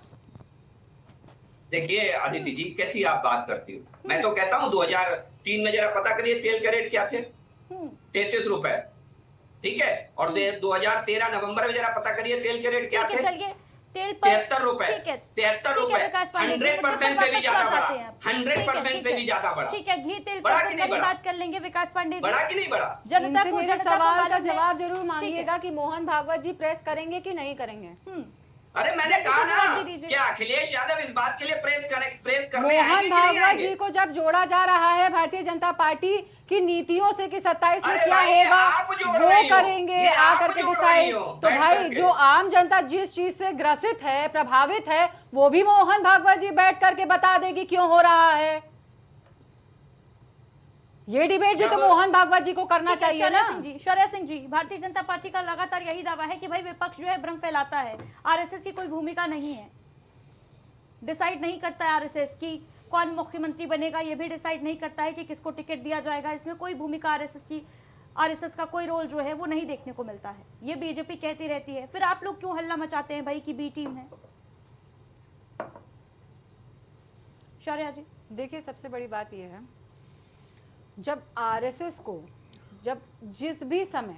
देखिए आदित्य जी, कैसी आप बात करती हो। मैं तो कहता हूँ 2003 में जरा पता करिए तेल के रेट क्या थे, 33 रुपए, ठीक है। और 2013 नवंबर में जरा पता करिए तेल के रेट क्या ठीक है, थे, चलिए तेल पर 73 रुपए, ठीक है 73 ठीक है रुपए, विकास पांडे जी, 100% से भी ज्यादा बढ़ा, 100% से भी ज्यादा बढ़ा। ठीक है, घी तेल बढ़ा पर कि कभी नहीं बढ़ा? बात कर लेंगे विकास पांडे जी। बढ़ा कि नहीं बढ़ा? जनता इनसे को मेरे जनता को सवाल का मालूम है। जवाब जरूर ठीक है। मांगिएगा कि मोहन भागवत जी प्रेस करेंगे कि नहीं करेंगे। अरे मैंने जल्दी कहा से जवाब ना, दे दीजिए। क्या अखिलेश यादव इस बात के लिए प्रेस करने मोहन आएंगे कि नहीं भागवत आएंगे? जी को जब जोड़ा जा रहा है भारतीय जनता पार्टी की नीतियों से कि 27 में अरे क्या भाई, होगा आप जोड़ वो रही हो। करेंगे ये आप आकर के जोड़ रही डिसाइड। हो, तो बैठ भाई करके। जो आम जनता जिस चीज से ग्रसित है, प्रभावित है, वो भी मोहन भागवत जी बैठ करके बता देगी क्यों हो रहा है। ये डिबेट भी तो मोहन भागवत जी को करना ठीक है, चाहिए ना। शौर्य सिंह जी, भारतीय जनता पार्टी का लगातार यही दावा है कि भाई विपक्ष जो है भ्रम फैलाता है, आरएसएस की कोई भूमिका नहीं है, डिसाइड नहीं करता है आरएसएस की कौन मुख्यमंत्री बनेगा, ये भी डिसाइड नहीं करता है कि किसको टिकट दिया जाएगा, इसमें कोई भूमिका आरएसएस का कोई रोल जो है वो नहीं देखने को मिलता है, ये बीजेपी कहती रहती है। फिर आप लोग क्यों हल्ला मचाते हैं भाई कि बी टीम है? शौर्या जी, देखिए सबसे बड़ी बात यह है, जब आरएसएस को जब जिस भी समय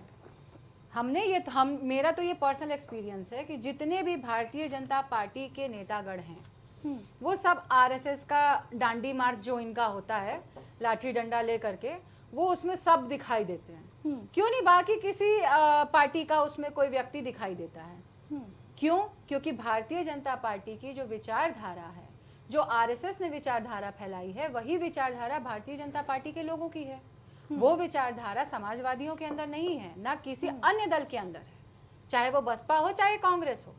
हम मेरा तो ये पर्सनल एक्सपीरियंस है कि जितने भी भारतीय जनता पार्टी के नेतागण हैं वो सब आरएसएस का डांडी मार्च जो इनका होता है लाठी डंडा ले करके, वो उसमें सब दिखाई देते हैं। क्यों नहीं बाकी किसी पार्टी का उसमें कोई व्यक्ति दिखाई देता है? क्यों? क्योंकि भारतीय जनता पार्टी की जो विचारधारा है, जो आरएसएस ने विचारधारा फैलाई है, वही विचारधारा भारतीय जनता पार्टी के लोगों की है। वो विचारधारा समाजवादियों के अंदर नहीं है, ना किसी अन्य दल के अंदर है, चाहे वो बसपा हो चाहे कांग्रेस हो।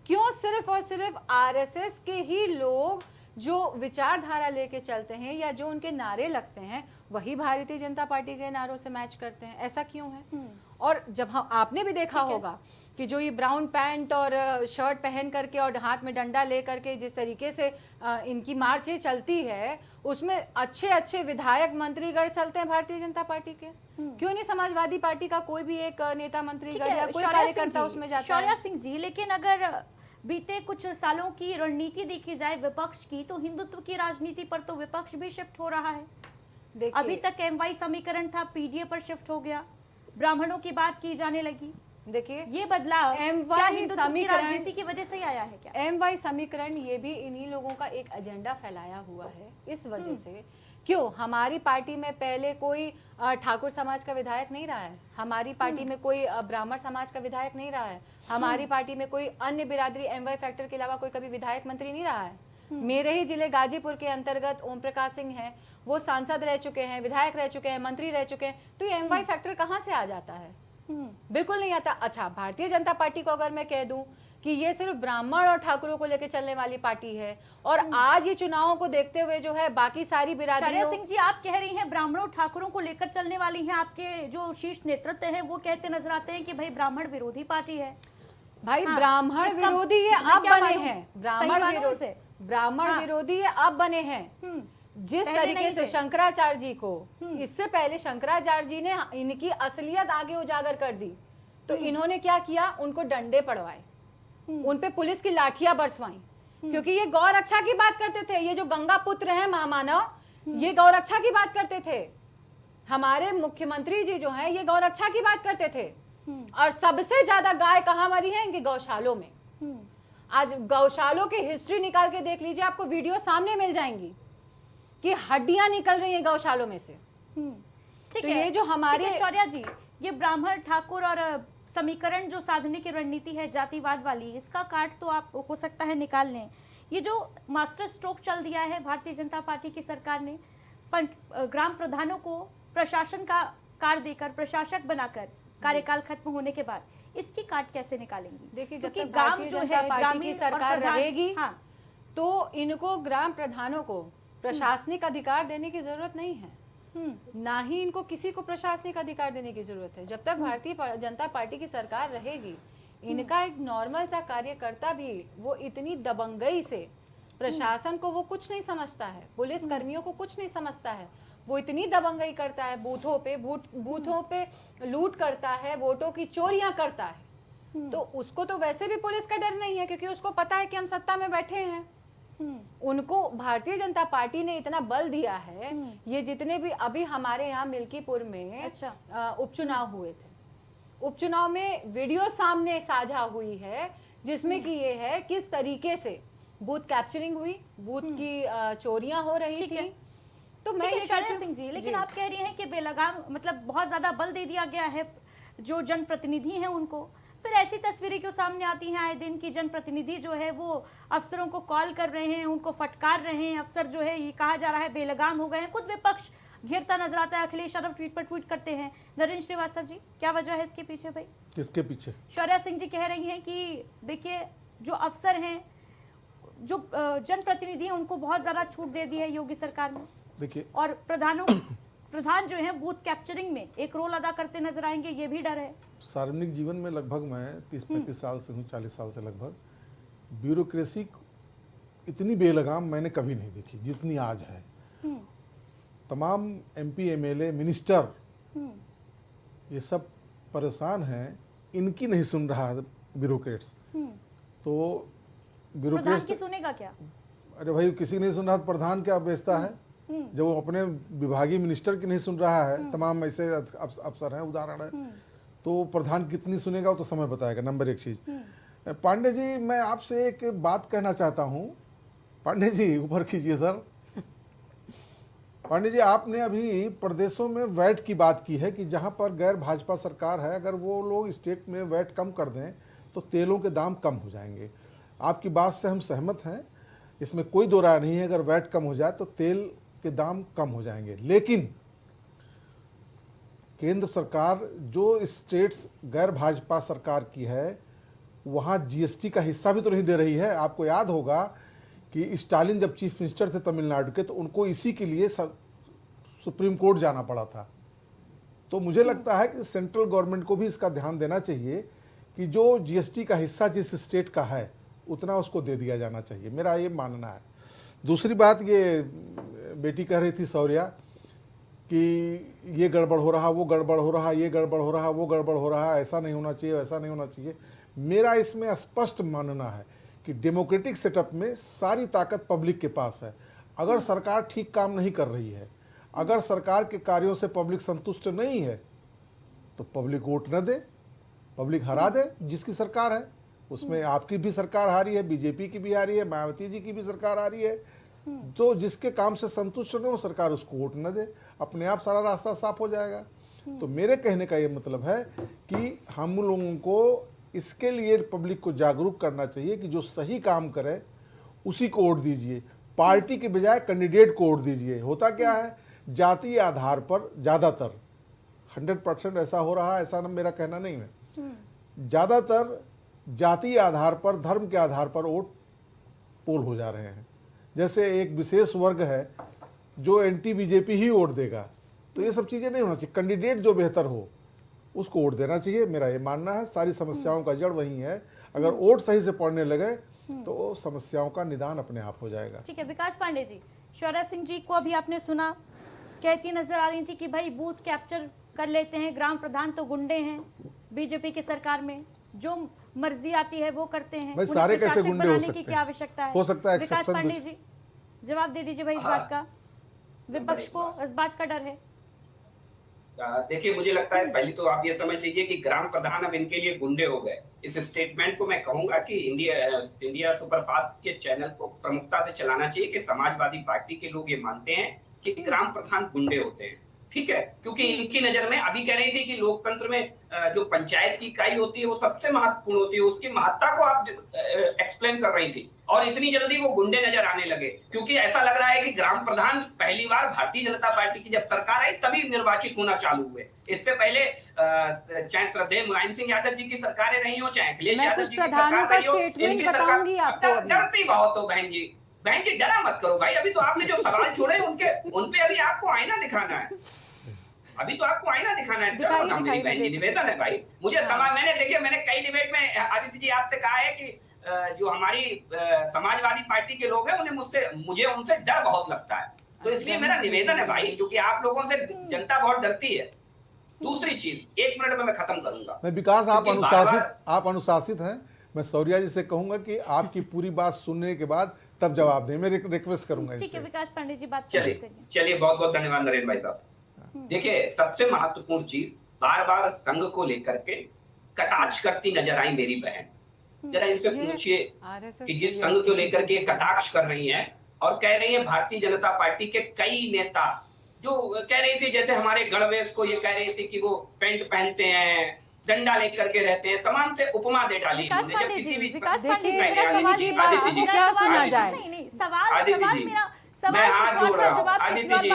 क्यों सिर्फ और सिर्फ आरएसएस के ही लोग जो विचारधारा लेके चलते हैं या जो उनके नारे लगते हैं वही भारतीय जनता पार्टी के नारों से मैच करते हैं? ऐसा क्यों है? और जब आपने भी देखा होगा कि जो ये ब्राउन पैंट और शर्ट पहन करके और हाथ में डंडा ले करके जिस तरीके से इनकी मार्च चलती है, उसमें अच्छे अच्छे विधायक मंत्रीगण चलते हैं भारतीय जनता पार्टी के। क्यों नहीं समाजवादी पार्टी का कोई भी एक नेता मंत्रीगण या कोई कार्यकर्ता उसमें जाता है? शौर्या सिंह जी, लेकिन अगर बीते कुछ सालों की रणनीति देखी जाए विपक्ष की, तो हिंदुत्व की राजनीति पर तो विपक्ष भी शिफ्ट हो रहा है। अभी तक एमवाई समीकरण था, पीडीए पर शिफ्ट हो गया, ब्राह्मणों की बात की जाने लगी। देखिए ये बदलाव क्या हिंदुत्व की समीकरण राजनीति की वजह से ही आया है क्या? एमवाई समीकरण ये भी इन्हीं लोगों का एक एजेंडा फैलाया हुआ है इस वजह से। क्यों? हमारी पार्टी में पहले कोई ठाकुर समाज का विधायक नहीं रहा है, हमारी पार्टी में कोई ब्राह्मण समाज का विधायक नहीं रहा है, हमारी पार्टी में कोई अन्य बिरादरी एमवाई फैक्टर के अलावा कोई कभी विधायक मंत्री नहीं रहा है। मेरे ही जिले गाजीपुर के अंतर्गत ओम प्रकाश सिंह हैं, वो सांसद रह चुके हैं, विधायक रह चुके हैं, मंत्री रह चुके हैं। तो ये एमवाई फैक्टर कहाँ से आ जाता है? बिल्कुल नहीं आता। अच्छा, भारतीय जनता पार्टी को अगर मैं कह दूं कि ये सिर्फ ब्राह्मण और ठाकुरों को लेकर चलने वाली पार्टी है, और आज ये चुनावों को देखते हुए जो है बाकी सारी बिरादरियों। शौर्या सिंह जी, आप कह रही हैं ब्राह्मणों ठाकुरों को लेकर चलने वाली हैं, आपके जो शीर्ष नेतृत्व हैं वो कहते नजर आते हैं कि भाई ब्राह्मण विरोधी पार्टी है। भाई हाँ, ब्राह्मण विरोधी ये अब बने हैं, ब्राह्मण विरोधी ये अब बने हैं। जिस तरीके से शंकराचार्य जी को, इससे पहले शंकराचार्य जी ने इनकी असलियत आगे उजागर कर दी, तो इन्होंने क्या किया? उनको डंडे पड़वाए, उन पे पुलिस की लाठियां बरसवाई, क्योंकि ये गौ रक्षा की बात करते थे। ये जो गंगा पुत्र हैं महामानव, ये गौ रक्षा की बात करते थे। हमारे मुख्यमंत्री जी जो हैं ये गौ रक्षा की बात करते थे, और सबसे ज्यादा गाय कहाँ मरी है? इनके गौशालों में। आज गौशालों की हिस्ट्री निकाल के देख लीजिए, आपको वीडियो सामने मिल जाएंगी कि हड्डियां निकल रही हैं गौशालों में से। ठीक तो है, ये जो हमारे शौर्या जी, ये ब्राह्मण ठाकुर और समीकरण जो साधने की रणनीति है जातिवाद वाली, इसका काट तो आप हो सकता है निकाल लें, ये जो मास्टर स्ट्रोक चल दिया है भारतीय जनता पार्टी की सरकार ने, ग्राम प्रधानों को प्रशासन का कार्य देकर, प्रशासक बनाकर कार्यकाल खत्म होने के बाद, इसकी काट कैसे निकालेंगी? देखिए, जब क्योंकि तक गांव भारतीय जो जनता है, पार्टी की ग्रामीण और सरकार प्रधान- रहेगी, हाँ, तो इनको ग्राम प्रधानों को प्रशासनिक अधिकार देने की जरूरत नहीं है, ना ही इनको किसी को प्रशासनिक अधिकार देने की जरूरत है। जब तक भारतीय जनता पार्टी की सरकार रहेगी, इनका एक नॉर्मल सा कार्यकर्ता भी वो इतनी दबंगई से प्रशासन को वो कुछ नहीं समझता है, पुलिस कर्मियों को कुछ नहीं समझता है, वो इतनी दबंगई करता है, बूथों पे लूट करता है, वोटों की चोरियां करता है, तो उसको तो वैसे भी पुलिस का डर नहीं है, क्योंकि उसको पता है कि हम सत्ता में बैठे हैं। उनको भारतीय जनता पार्टी ने इतना बल दिया है, ये जितने भी अभी हमारे यहाँ मिल्कीपुर में अच्छा। उपचुनाव हुए थे, उपचुनाव में वीडियो सामने साझा हुई है, जिसमें कि ये है किस तरीके से बूथ कैप्चरिंग हुई, बूथ की चोरियां हो रही ठीक थी। है। तो मैं ये शौर्य कहती हूँ सिंह जी, लेकिन जी। आप कह रही हैं कि बेलगाम मतलब बहुत ज्यादा बल दे दिया गया है जो जनप्रतिनिधि हैं उनको, फिर ऐसी तस्वीरें क्यों सामने आती हैं आए दिन की जनप्रतिनिधि जो है वो अफसरों को कॉल कर रहे हैं, उनको फटकार रहे हैं, अफसर जो है ये कहा जा रहा है बेलगाम हो गए हैं, खुद विपक्ष घेरता नजर आता है, अखिलेश यादव ट्वीट पर ट्वीट करते हैं। नरेंद्र श्रीवास्तव जी, क्या वजह है इसके पीछे भाई? किसके पीछे? शौर्या सिंह जी कह रही हैं कि देखिए जो अफसर हैं, जो जनप्रतिनिधि हैं, उनको बहुत ज्यादा छूट दे दी है योगी सरकार में, देखिए, और प्रधान जो है बूथ कैप्चरिंग में एक रोल अदा करते नजर आएंगे, ये भी डर है। सार्वजनिक जीवन में लगभग मैं 30-35 साल से हूँ, 40 साल से लगभग, ब्यूरोक्रेसी इतनी बेलगाम मैंने कभी नहीं देखी जितनी आज है। तमाम MP, MLA, मिनिस्टर ये सब परेशान हैं, इनकी नहीं सुन रहा है ब्यूरोक्रेट्स। तो प्रधान ब्यूरोक्रेट्स, की सुनेगा क्या? अरे भाई किसी नहीं सुन रहा तो प्रधान क्या बेचता है? जब वो अपने विभागीय मिनिस्टर की नहीं सुन रहा है, तमाम ऐसे अफसर हैं, उदाहरण है, तो प्रधान कितनी सुनेगा वो तो समय बताएगा। नंबर एक चीज, पांडे जी मैं आपसे एक बात कहना चाहता हूँ। पांडे जी ऊपर कीजिए सर। पांडे जी, आपने अभी प्रदेशों में वैट की बात की है कि जहाँ पर गैर भाजपा सरकार है, अगर वो लोग स्टेट में वैट कम कर दें तो तेलों के दाम कम हो जाएंगे। आपकी बात से हम सहमत हैं, इसमें कोई दो राय नहीं है। अगर वैट कम हो जाए तो तेल के दाम कम हो जाएंगे, लेकिन केंद्र सरकार जो स्टेट्स गैर भाजपा सरकार की है, वहाँ GST का हिस्सा भी तो नहीं दे रही है। आपको याद होगा कि स्टालिन जब चीफ मिनिस्टर थे तमिलनाडु के, तो उनको इसी के लिए सुप्रीम कोर्ट जाना पड़ा था। तो मुझे लगता है कि सेंट्रल गवर्नमेंट को भी इसका ध्यान देना चाहिए कि जो GST का हिस्सा जिस स्टेट का है उतना उसको दे दिया जाना चाहिए, मेरा ये मानना है। दूसरी बात, ये बेटी कह रही थी शौर्या कि ये गड़बड़ हो रहा, वो गड़बड़ हो रहा, ये गड़बड़ हो रहा, वो गड़बड़ हो रहा, ऐसा नहीं होना चाहिए, वैसा नहीं होना चाहिए। मेरा इसमें स्पष्ट मानना है कि डेमोक्रेटिक सेटअप में सारी ताकत पब्लिक के पास है। अगर सरकार ठीक काम नहीं कर रही है, अगर सरकार के कार्यों से पब्लिक संतुष्ट नहीं है, तो पब्लिक वोट न दे, पब्लिक हरा दे जिसकी सरकार है। उसमें आपकी भी सरकार हारी है, बीजेपी की भी हारी है, मायावती जी की भी सरकार हारी है। तो जिसके काम से संतुष्ट न हो सरकार, उसको वोट न दे, अपने आप सारा रास्ता साफ हो जाएगा। तो मेरे कहने का ये मतलब है कि हम लोगों को इसके लिए पब्लिक को जागरूक करना चाहिए कि जो सही काम करे उसी को वोट दीजिए, पार्टी के बजाय कैंडिडेट को वोट दीजिए। होता क्या है, जातीय आधार पर ज़्यादातर 100% ऐसा हो रहा है, ऐसा ना मेरा कहना नहीं है, ज़्यादातर जातीय आधार पर, धर्म के आधार पर वोट पोल हो जा रहे हैं। जैसे एक विशेष वर्ग है जो एंटी बीजेपी ही वोट देगा, तो ये सब चीज़ें नहीं होना चाहिए। कैंडिडेट जो बेहतर हो उसको वोट देना चाहिए, मेरा ये मानना है। सारी समस्याओं का जड़ वही है। अगर वोट सही से पड़ने लगे तो समस्याओं का निदान अपने आप हो जाएगा। ठीक है, विकास पांडे जी, शौर्या सिंह जी को अभी आपने सुना, कहती नजर आ रही थी कि भाई बूथ कैप्चर कर लेते हैं, ग्राम प्रधान तो गुंडे हैं, बीजेपी की सरकार में जो मर्जी आती है वो करते हैं, भाई उन्हें सारे कैसे प्रशासक गुंडे हो बनाने सकते की क्या हैं? आवश्यकता है? हो सकता है विकास exception पांडे कुछ। जी जवाब दे दीजिए भाई इस बात का, विपक्ष को इस बात का डर है? देखिए, मुझे लगता है पहले तो आप ये समझ लीजिए कि ग्राम प्रधान अब इनके लिए गुंडे हो गए। इस स्टेटमेंट को मैं कहूंगा कि इंडिया सुपरफास्ट के चैनल को प्रमुखता से चलाना चाहिए कि समाजवादी पार्टी के लोग ये मानते हैं कि ग्राम प्रधान गुंडे होते हैं। ठीक है, क्योंकि इनकी नजर में अभी कह रही थी कि लोकतंत्र में जो पंचायत की इकाई होती है वो सबसे महत्वपूर्ण होती है, उसकी महत्ता को आप एक्सप्लेन कर रही थी। और इतनी जल्दी वो गुंडे नजर आने लगे, क्योंकि ऐसा लग रहा है कि ग्राम प्रधान पहली बार भारतीय जनता पार्टी की जब सरकार आई तभी निर्वाचित होना चालू हुए। इससे पहले चाहे श्रद्धेय मुलायम सिंह यादव जी की सरकारें रही हो, चाहे अखिलेश यादव जी की सरकार रही हो, इनकी सरकार डरती बहुत हो बहन जी। बहन जी डरा मत करो भाई, अभी तो आपने जो सवाल छोड़े उनपे अभी आपको आईना दिखाना है, अभी तो आपको आईना दिखाना है। डरो ना मेरी बहन जी, निवेदन है भाई। मुझे मैंने कई डिबेट में आदित्य जी आपसे कहा है कि जो हमारी समाजवादी पार्टी के लोग हैं मुझे उनसे डर बहुत लगता है, तो इसलिए मेरा निवेदन है भाई, क्योंकि आप लोगों से जनता बहुत डरती है। दूसरी चीज 1 मिनट में मैं खत्म करूंगा। विकास आप अनुशासित हैं। मैं शौर्या जी से कहूंगा कि आपकी पूरी बात सुनने के बाद तब जवाब दें, मैं रिक्वेस्ट करूंगा। ठीक है विकास पांडे जी, बात चलिए बहुत बहुत धन्यवाद नरेंद्र भाई साहब। देखिए सबसे महत्वपूर्ण चीज, बार बार संघ को लेकर के कटाक्ष करती नजर आई मेरी बहन। जरा इनसे पूछिए कि जिस संघ को लेकर के कटाक्ष कर रही हैं और कह रही है भारतीय जनता पार्टी के कई नेता जो कह रही थी, जैसे हमारे गणवेश को ये कह रही थी कि वो पैंट पहनते हैं, डंडा लेकर के रहते हैं, तमाम से उपमा दे डाली। विकास पांडे जी, क्या सुना जाए? मैं हाथ जोड़ रहा हूँ आदित्य जी,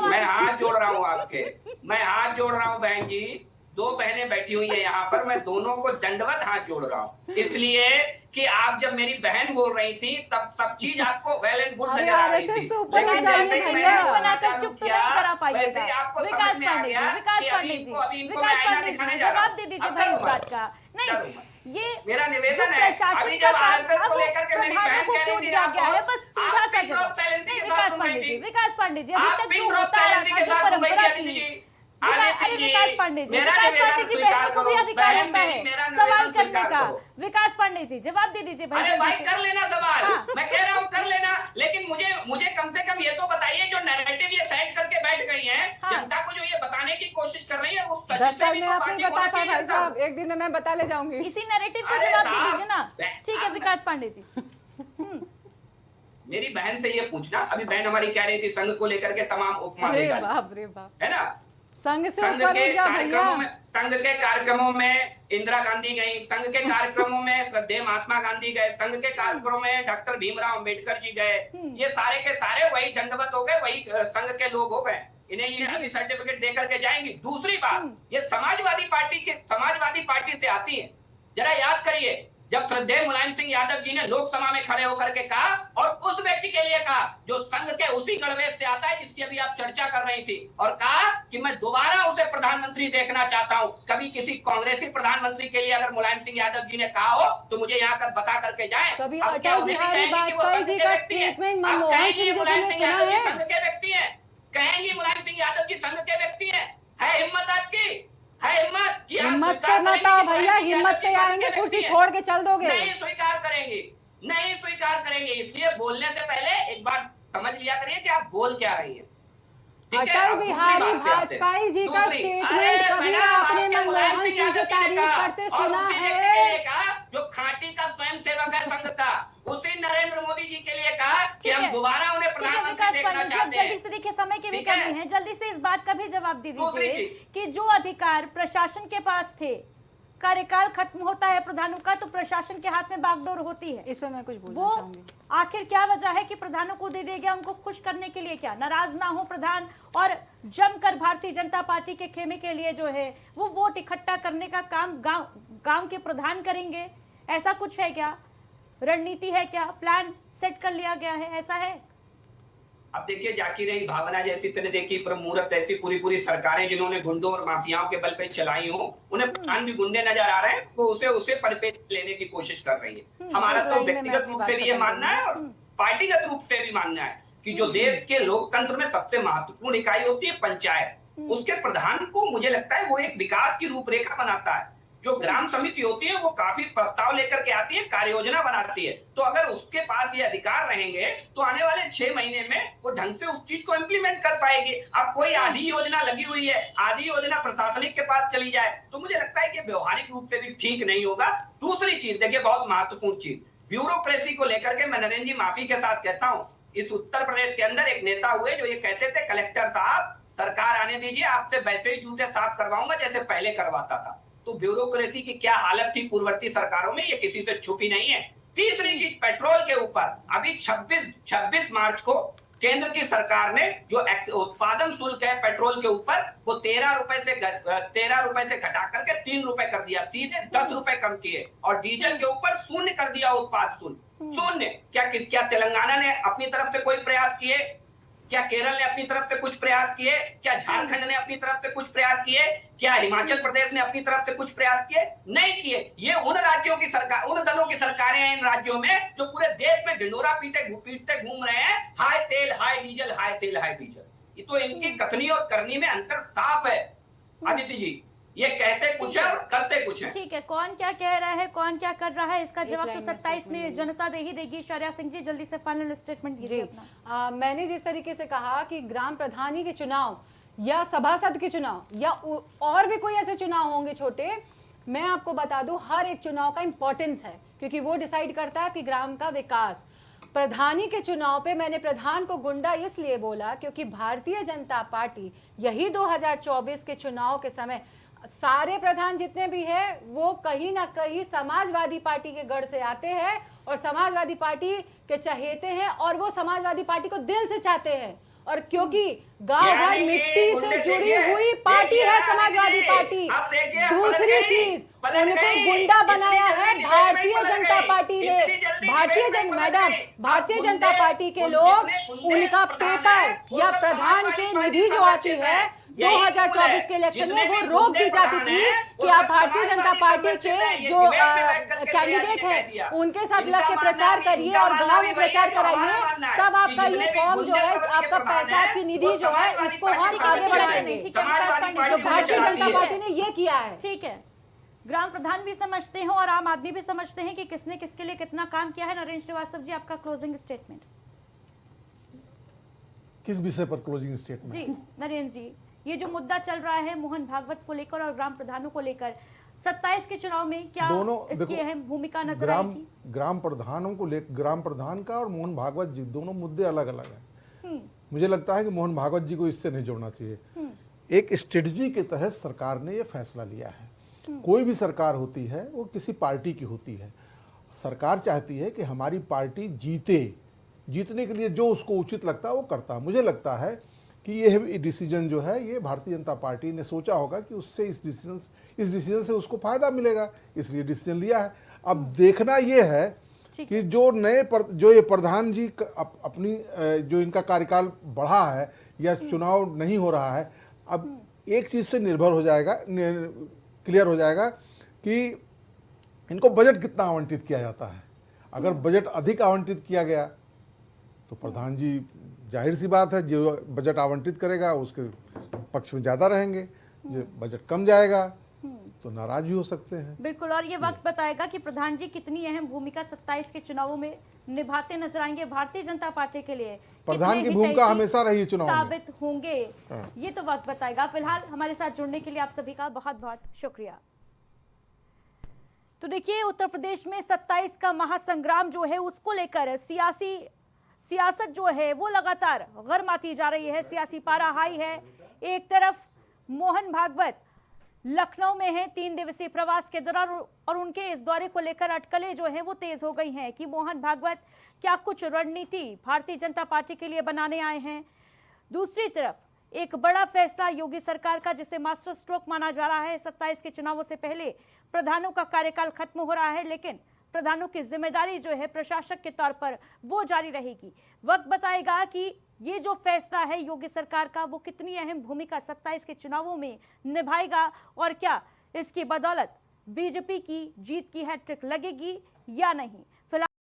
मैं हाथ जोड़ रहा हूँ आपके, मैं हाथ जोड़ रहा हूँ बहन जी। 2 बहनें बैठी हुई है यहाँ पर, मैं दोनों को दंडवत हाथ जोड़ रहा हूँ, इसलिए कि आप जब मेरी बहन बोल रही थी तब सब चीज आपको वेल एंड गुड नजर आ रही थी, लेकिन चुप तो नहीं करा पाइएगा। विकास पांडे जी, जवाब दे दीजिए भाई इस बात का। नहीं, ये मेरा निवेदन है, अभी जब आरएसएस को लेकर के मेरी बहन कह रही थी दिया गया है, बस सीधा सा जवाब। विकास पांडे जी, अभी तक जो होता रहा था, जो परंपरा थी, अरे विकास पांडे जी बहनों को भी अधिकार होता है सवाल करने का। विकास पांडे जी जवाब दे दीजिए भाई। अरे भाई कर लेना सवाल, मैं कह रहा हूँ कर लेना, लेकिन मुझे कम से कम ये तो बताइए, जो नैरेटिव ये सेट करके बैठ गई हैं, जनता को जो ये बताने की कोशिश कर रही है, वो सच में भी तो बाकी होना चाहिए भाई साहब। एक दिन में मैं बता ले जाऊंगी। इसी नैरेटिव का जवाब दे दीजिए ना। ठीक है विकास पांडे जी। मेरी बहन से ये पूछना, अभी बहन हमारी कह रही थी संघ को लेकर के तमाम उपमा दे डाली, है ना? संघ के कार्यक्रमों में इंदिरा गांधी गई, संघ के कार्यक्रमों में श्रद्धेय महात्मा गांधी गए, संघ के कार्यक्रमों में डॉक्टर भीमराव अंबेडकर जी गए, ये सारे के सारे वही दंडवत हो गए, वही संघ के लोग हो गए, इन्हें ये अभी सर्टिफिकेट दे करके जाएंगी। दूसरी बात, ये समाजवादी पार्टी से आती है। जरा याद करिए, जब श्रद्धेय मुलायम सिंह यादव जी ने लोकसभा में खड़े होकर के कहा, और उस व्यक्ति के लिए कहा जो संघ के उसी गणवेश से आता है जिसकी अभी आप चर्चा कर रही थी, और कहा कि मैं दोबारा उसे प्रधानमंत्री देखना चाहता हूं। कभी किसी कांग्रेसी प्रधानमंत्री के लिए अगर मुलायम सिंह यादव जी ने कहा हो तो मुझे यहाँ कर बता करके जाए। कभी अटल बिहारी वाजपेयी जी का स्टेटमेंट मनमोहन सिंह जी ने सुना है? संघ के व्यक्ति है, कहेंगे मुलायम सिंह यादव जी संघ के व्यक्ति है हिम्मत आपकी है, हिम्मत पे मत आओ भैया, हिम्मत पे आएंगे कुर्सी छोड़ के चल दोगे? नहीं स्वीकार करेंगे, इसलिए बोलने से पहले एक बार समझ लिया करिए कि आप बोल क्या रही है। अटल बिहारी वाजपेयी जी का स्टेटमेंट कभी आपने मनमोहन सिंह की तारीफ करते सुना है? जो खाटी का स्वयं सेवक है संघ का, उसी नरेंद्र मोदी जी के लिए कहा कि हम दोबारा उन्हें प्रधानमंत्री देखना चाहते हैं। जल्दी से देखिए, समय की भी कमी है, जल्दी से इस बात का भी जवाब दे दीजिए कि जो अधिकार प्रशासन के पास थे, कार्यकाल खत्म होता है प्रधानों का तो प्रशासन के हाथ में बागडोर होती है। इस पर मैं कुछ बोलना वो चाहूंगी। आखिर क्या वजह है कि प्रधानों को दे दिया गया, उनको खुश करने के लिए? क्या नाराज ना हो प्रधान और जमकर भारतीय जनता पार्टी के खेमे के लिए जो है वो वोट इकट्ठा करने का काम गांव के प्रधान करेंगे? ऐसा कुछ है क्या? रणनीति है क्या? प्लान सेट कर लिया गया है, ऐसा है? अब देखिए, जाकी रही भावना जैसी तरह देखी प्रमुरत ऐसी पूरी सरकारें जिन्होंने गुंडों और माफियाओं के बल पे चलाई हो, उन्हें प्रधान भी गुंडे नजर आ रहे हैं, वो उसे परिपेक्ष लेने की कोशिश कर रही है। हमारा तो व्यक्तिगत रूप से भी ये मानना है और पार्टीगत रूप से भी मानना है कि जो देश के लोकतंत्र में सबसे महत्वपूर्ण इकाई होती है पंचायत, उसके प्रधान को मुझे लगता है वो एक विकास की रूपरेखा बनाता है। जो ग्राम समिति होती है वो काफी प्रस्ताव लेकर के आती है, कार्य योजना बनाती है, तो अगर उसके पास ये अधिकार रहेंगे तो आने वाले 6 महीने में वो ढंग से उस चीज को इम्प्लीमेंट कर पाएगी। अब कोई आधी योजना लगी हुई है, आधी योजना प्रशासनिक के पास चली जाए तो मुझे लगता है कि व्यवहारिक रूप से भी ठीक नहीं होगा। दूसरी चीज देखिए, बहुत महत्वपूर्ण चीज, ब्यूरोक्रेसी को लेकर के मैं नरेंद्र जी माफी के साथ कहता हूँ, इस उत्तर प्रदेश के अंदर एक नेता हुए जो ये कहते थे कलेक्टर साहब सरकार आने दीजिए, आपसे वैसे ही जूते साफ करवाऊंगा जैसे पहले करवाता था। तो ब्यूरोक्रेसी की क्या हालत थी पूर्ववर्ती सरकारों में, ये किसी से छुपी नहीं है। तीसरी चीज, पेट्रोल के ऊपर अभी 26 मार्च को केंद्र की सरकार ने जो उत्पादन शुल्क है पेट्रोल के ऊपर वो 13 रुपए से घटा करके 3 रुपए कर दिया, सीधे 10 रुपए कम किए, और डीजल के ऊपर शून्य कर दिया उत्पाद शुल्क, शून्य। क्या तेलंगाना ने अपनी तरफ से कोई प्रयास किए? क्या केरल ने अपनी तरफ से कुछ प्रयास किए? क्या झारखंड ने अपनी तरफ से कुछ प्रयास किए? क्या हिमाचल प्रदेश ने अपनी तरफ से कुछ प्रयास किए? नहीं किए। ये उन राज्यों की सरकार, उन दलों की सरकारें हैं इन राज्यों में जो पूरे देश में ढिंडोरा पीटते घूम रहे हैं, हाय तेल हाय डीजल, हाय तेल हाय डीजल। ये तो इनकी कथनी और करनी में अंतर साफ है आदित्य जी। ये कहते कुछ है और करते कुछ है। ठीक है, कौन क्या कह रहा है, कौन क्या कर रहा है, इसका जवाब तो लाइन में 27 में जनता दे ही देगी। शौर्या सिंह जी, जल्दी से फाइनल स्टेटमेंट जी दीजिए अपना। मैंने जिस तरीके से कहा कि ग्राम प्रधानी के चुनाव या सभासद के चुनाव या और भी कोई ऐसे चुनाव होंगे छोटे, मैं आपको बता दूं हर एक चुनाव का इंपॉर्टेंस है, क्योंकि वो डिसाइड करता है कि ग्राम का विकास। प्रधानी के चुनाव पे मैंने प्रधान को गुंडा इसलिए बोला क्योंकि भारतीय जनता पार्टी यही 2024 के चुनाव के समय सारे प्रधान जितने भी हैं वो कहीं ना कहीं समाजवादी पार्टी के गढ़ से आते हैं और समाजवादी पार्टी के चहेते हैं, और वो समाजवादी पार्टी को दिल से चाहते हैं। और क्योंकि गांव घर मिट्टी से जुड़ी हुई पार्टी है समाजवादी पार्टी। दूसरी चीज, उनको गुंडा बनाया है भारतीय जनता पार्टी ने। भारतीय जनता पार्टी के लोग उनका पेपर या प्रधान के निधि जो आती है 2024 के इलेक्शन में वो रोक दी जाती थी कि आप भारतीय जनता पार्टी के जो कैंडिडेट हैं उनके साथ लग के प्रचार करिए और गांव में प्रचार कराइए, तब आपका ये फॉर्म जो है, आपका पैसा, आपकी निधि जो है, इसको हम आगे बढ़ाएंगे। तो भारतीय जनता पार्टी ने ये किया है। ठीक है, ग्राम प्रधान भी समझते हैं और आम आदमी भी समझते हैं कि किसने किसके लिए कितना काम किया है। नरेंद्र श्रीवास्तव जी, आपका क्लोजिंग स्टेटमेंट। किस विषय पर क्लोजिंग स्टेटमेंट? जी नरेंद्र जी, ये जो मुद्दा चल रहा है मोहन भागवत को लेकर और ग्राम प्रधानों को लेकर, 27 के चुनाव में क्या इसकी अहम भूमिका नजर आएगी? ग्राम प्रधानों को लेकर, ग्राम प्रधान का और मोहन भागवत जी दोनों मुद्दे अलग अलग हैं। मुझे लगता है कि मोहन भागवत जी को इससे नहीं जोड़ना चाहिए। एक स्ट्रेटजी के तहत सरकार ने यह फैसला लिया है। कोई भी सरकार होती है वो किसी पार्टी की होती है। सरकार चाहती है कि हमारी पार्टी जीते, जीतने के लिए जो उसको उचित लगता है वो करता है। मुझे लगता है कि यह डिसीजन जो है ये भारतीय जनता पार्टी ने सोचा होगा कि उससे इस डिसीजन से उसको फायदा मिलेगा, इसलिए डिसीजन लिया है। अब देखना यह है कि जो ये प्रधान जी अपनी जो इनका कार्यकाल बढ़ा है या चुनाव नहीं हो रहा है, अब एक चीज़ से निर्भर हो जाएगा, क्लियर हो जाएगा कि इनको बजट कितना आवंटित किया जाता है। अगर बजट अधिक आवंटित किया गया तो प्रधान जी, जाहिर सी बात है, जो बजट आवंटित करेगा उसके पक्ष में ज़्यादा रहेंगे। जो बजट कम जाएगा तो नाराज भी हो सकते हैं। बिल्कुल, और ये वक्त बताएगा कि प्रधान जी कितनी अहम भूमिका 27 के चुनावों में निभाते नजर आएंगे भारतीय जनता पार्टी के लिए। प्रधान की भूमिका हमेशा रही है चुनाव में, साबित होंगे, ये तो वक्त बताएगा। फिलहाल हमारे साथ जुड़ने के लिए आप सभी का बहुत बहुत शुक्रिया। तो देखिए, उत्तर प्रदेश में 27 का महासंग्राम जो है उसको लेकर सियासत जो है वो लगातार गर्माती जा रही है। सियासी पारा हाई है। एक तरफ मोहन भागवत लखनऊ में है 3 दिवसीय प्रवास के दौरान, और उनके इस दौरे को लेकर अटकलें जो है वो तेज हो गई हैं कि मोहन भागवत क्या कुछ रणनीति भारतीय जनता पार्टी के लिए बनाने आए हैं। दूसरी तरफ एक बड़ा फैसला योगी सरकार का, जिसे मास्टर स्ट्रोक माना जा रहा है। 27 के चुनावों से पहले प्रधानों का कार्यकाल खत्म हो रहा है, लेकिन प्रधानों की जिम्मेदारी जो है प्रशासक के तौर पर वो जारी रहेगी। वक्त बताएगा कि ये जो फैसला है योगी सरकार का वो कितनी अहम भूमिका 27 के चुनावों में निभाएगा, और क्या इसकी बदौलत बीजेपी की जीत की हैट्रिक लगेगी या नहीं। फिलहाल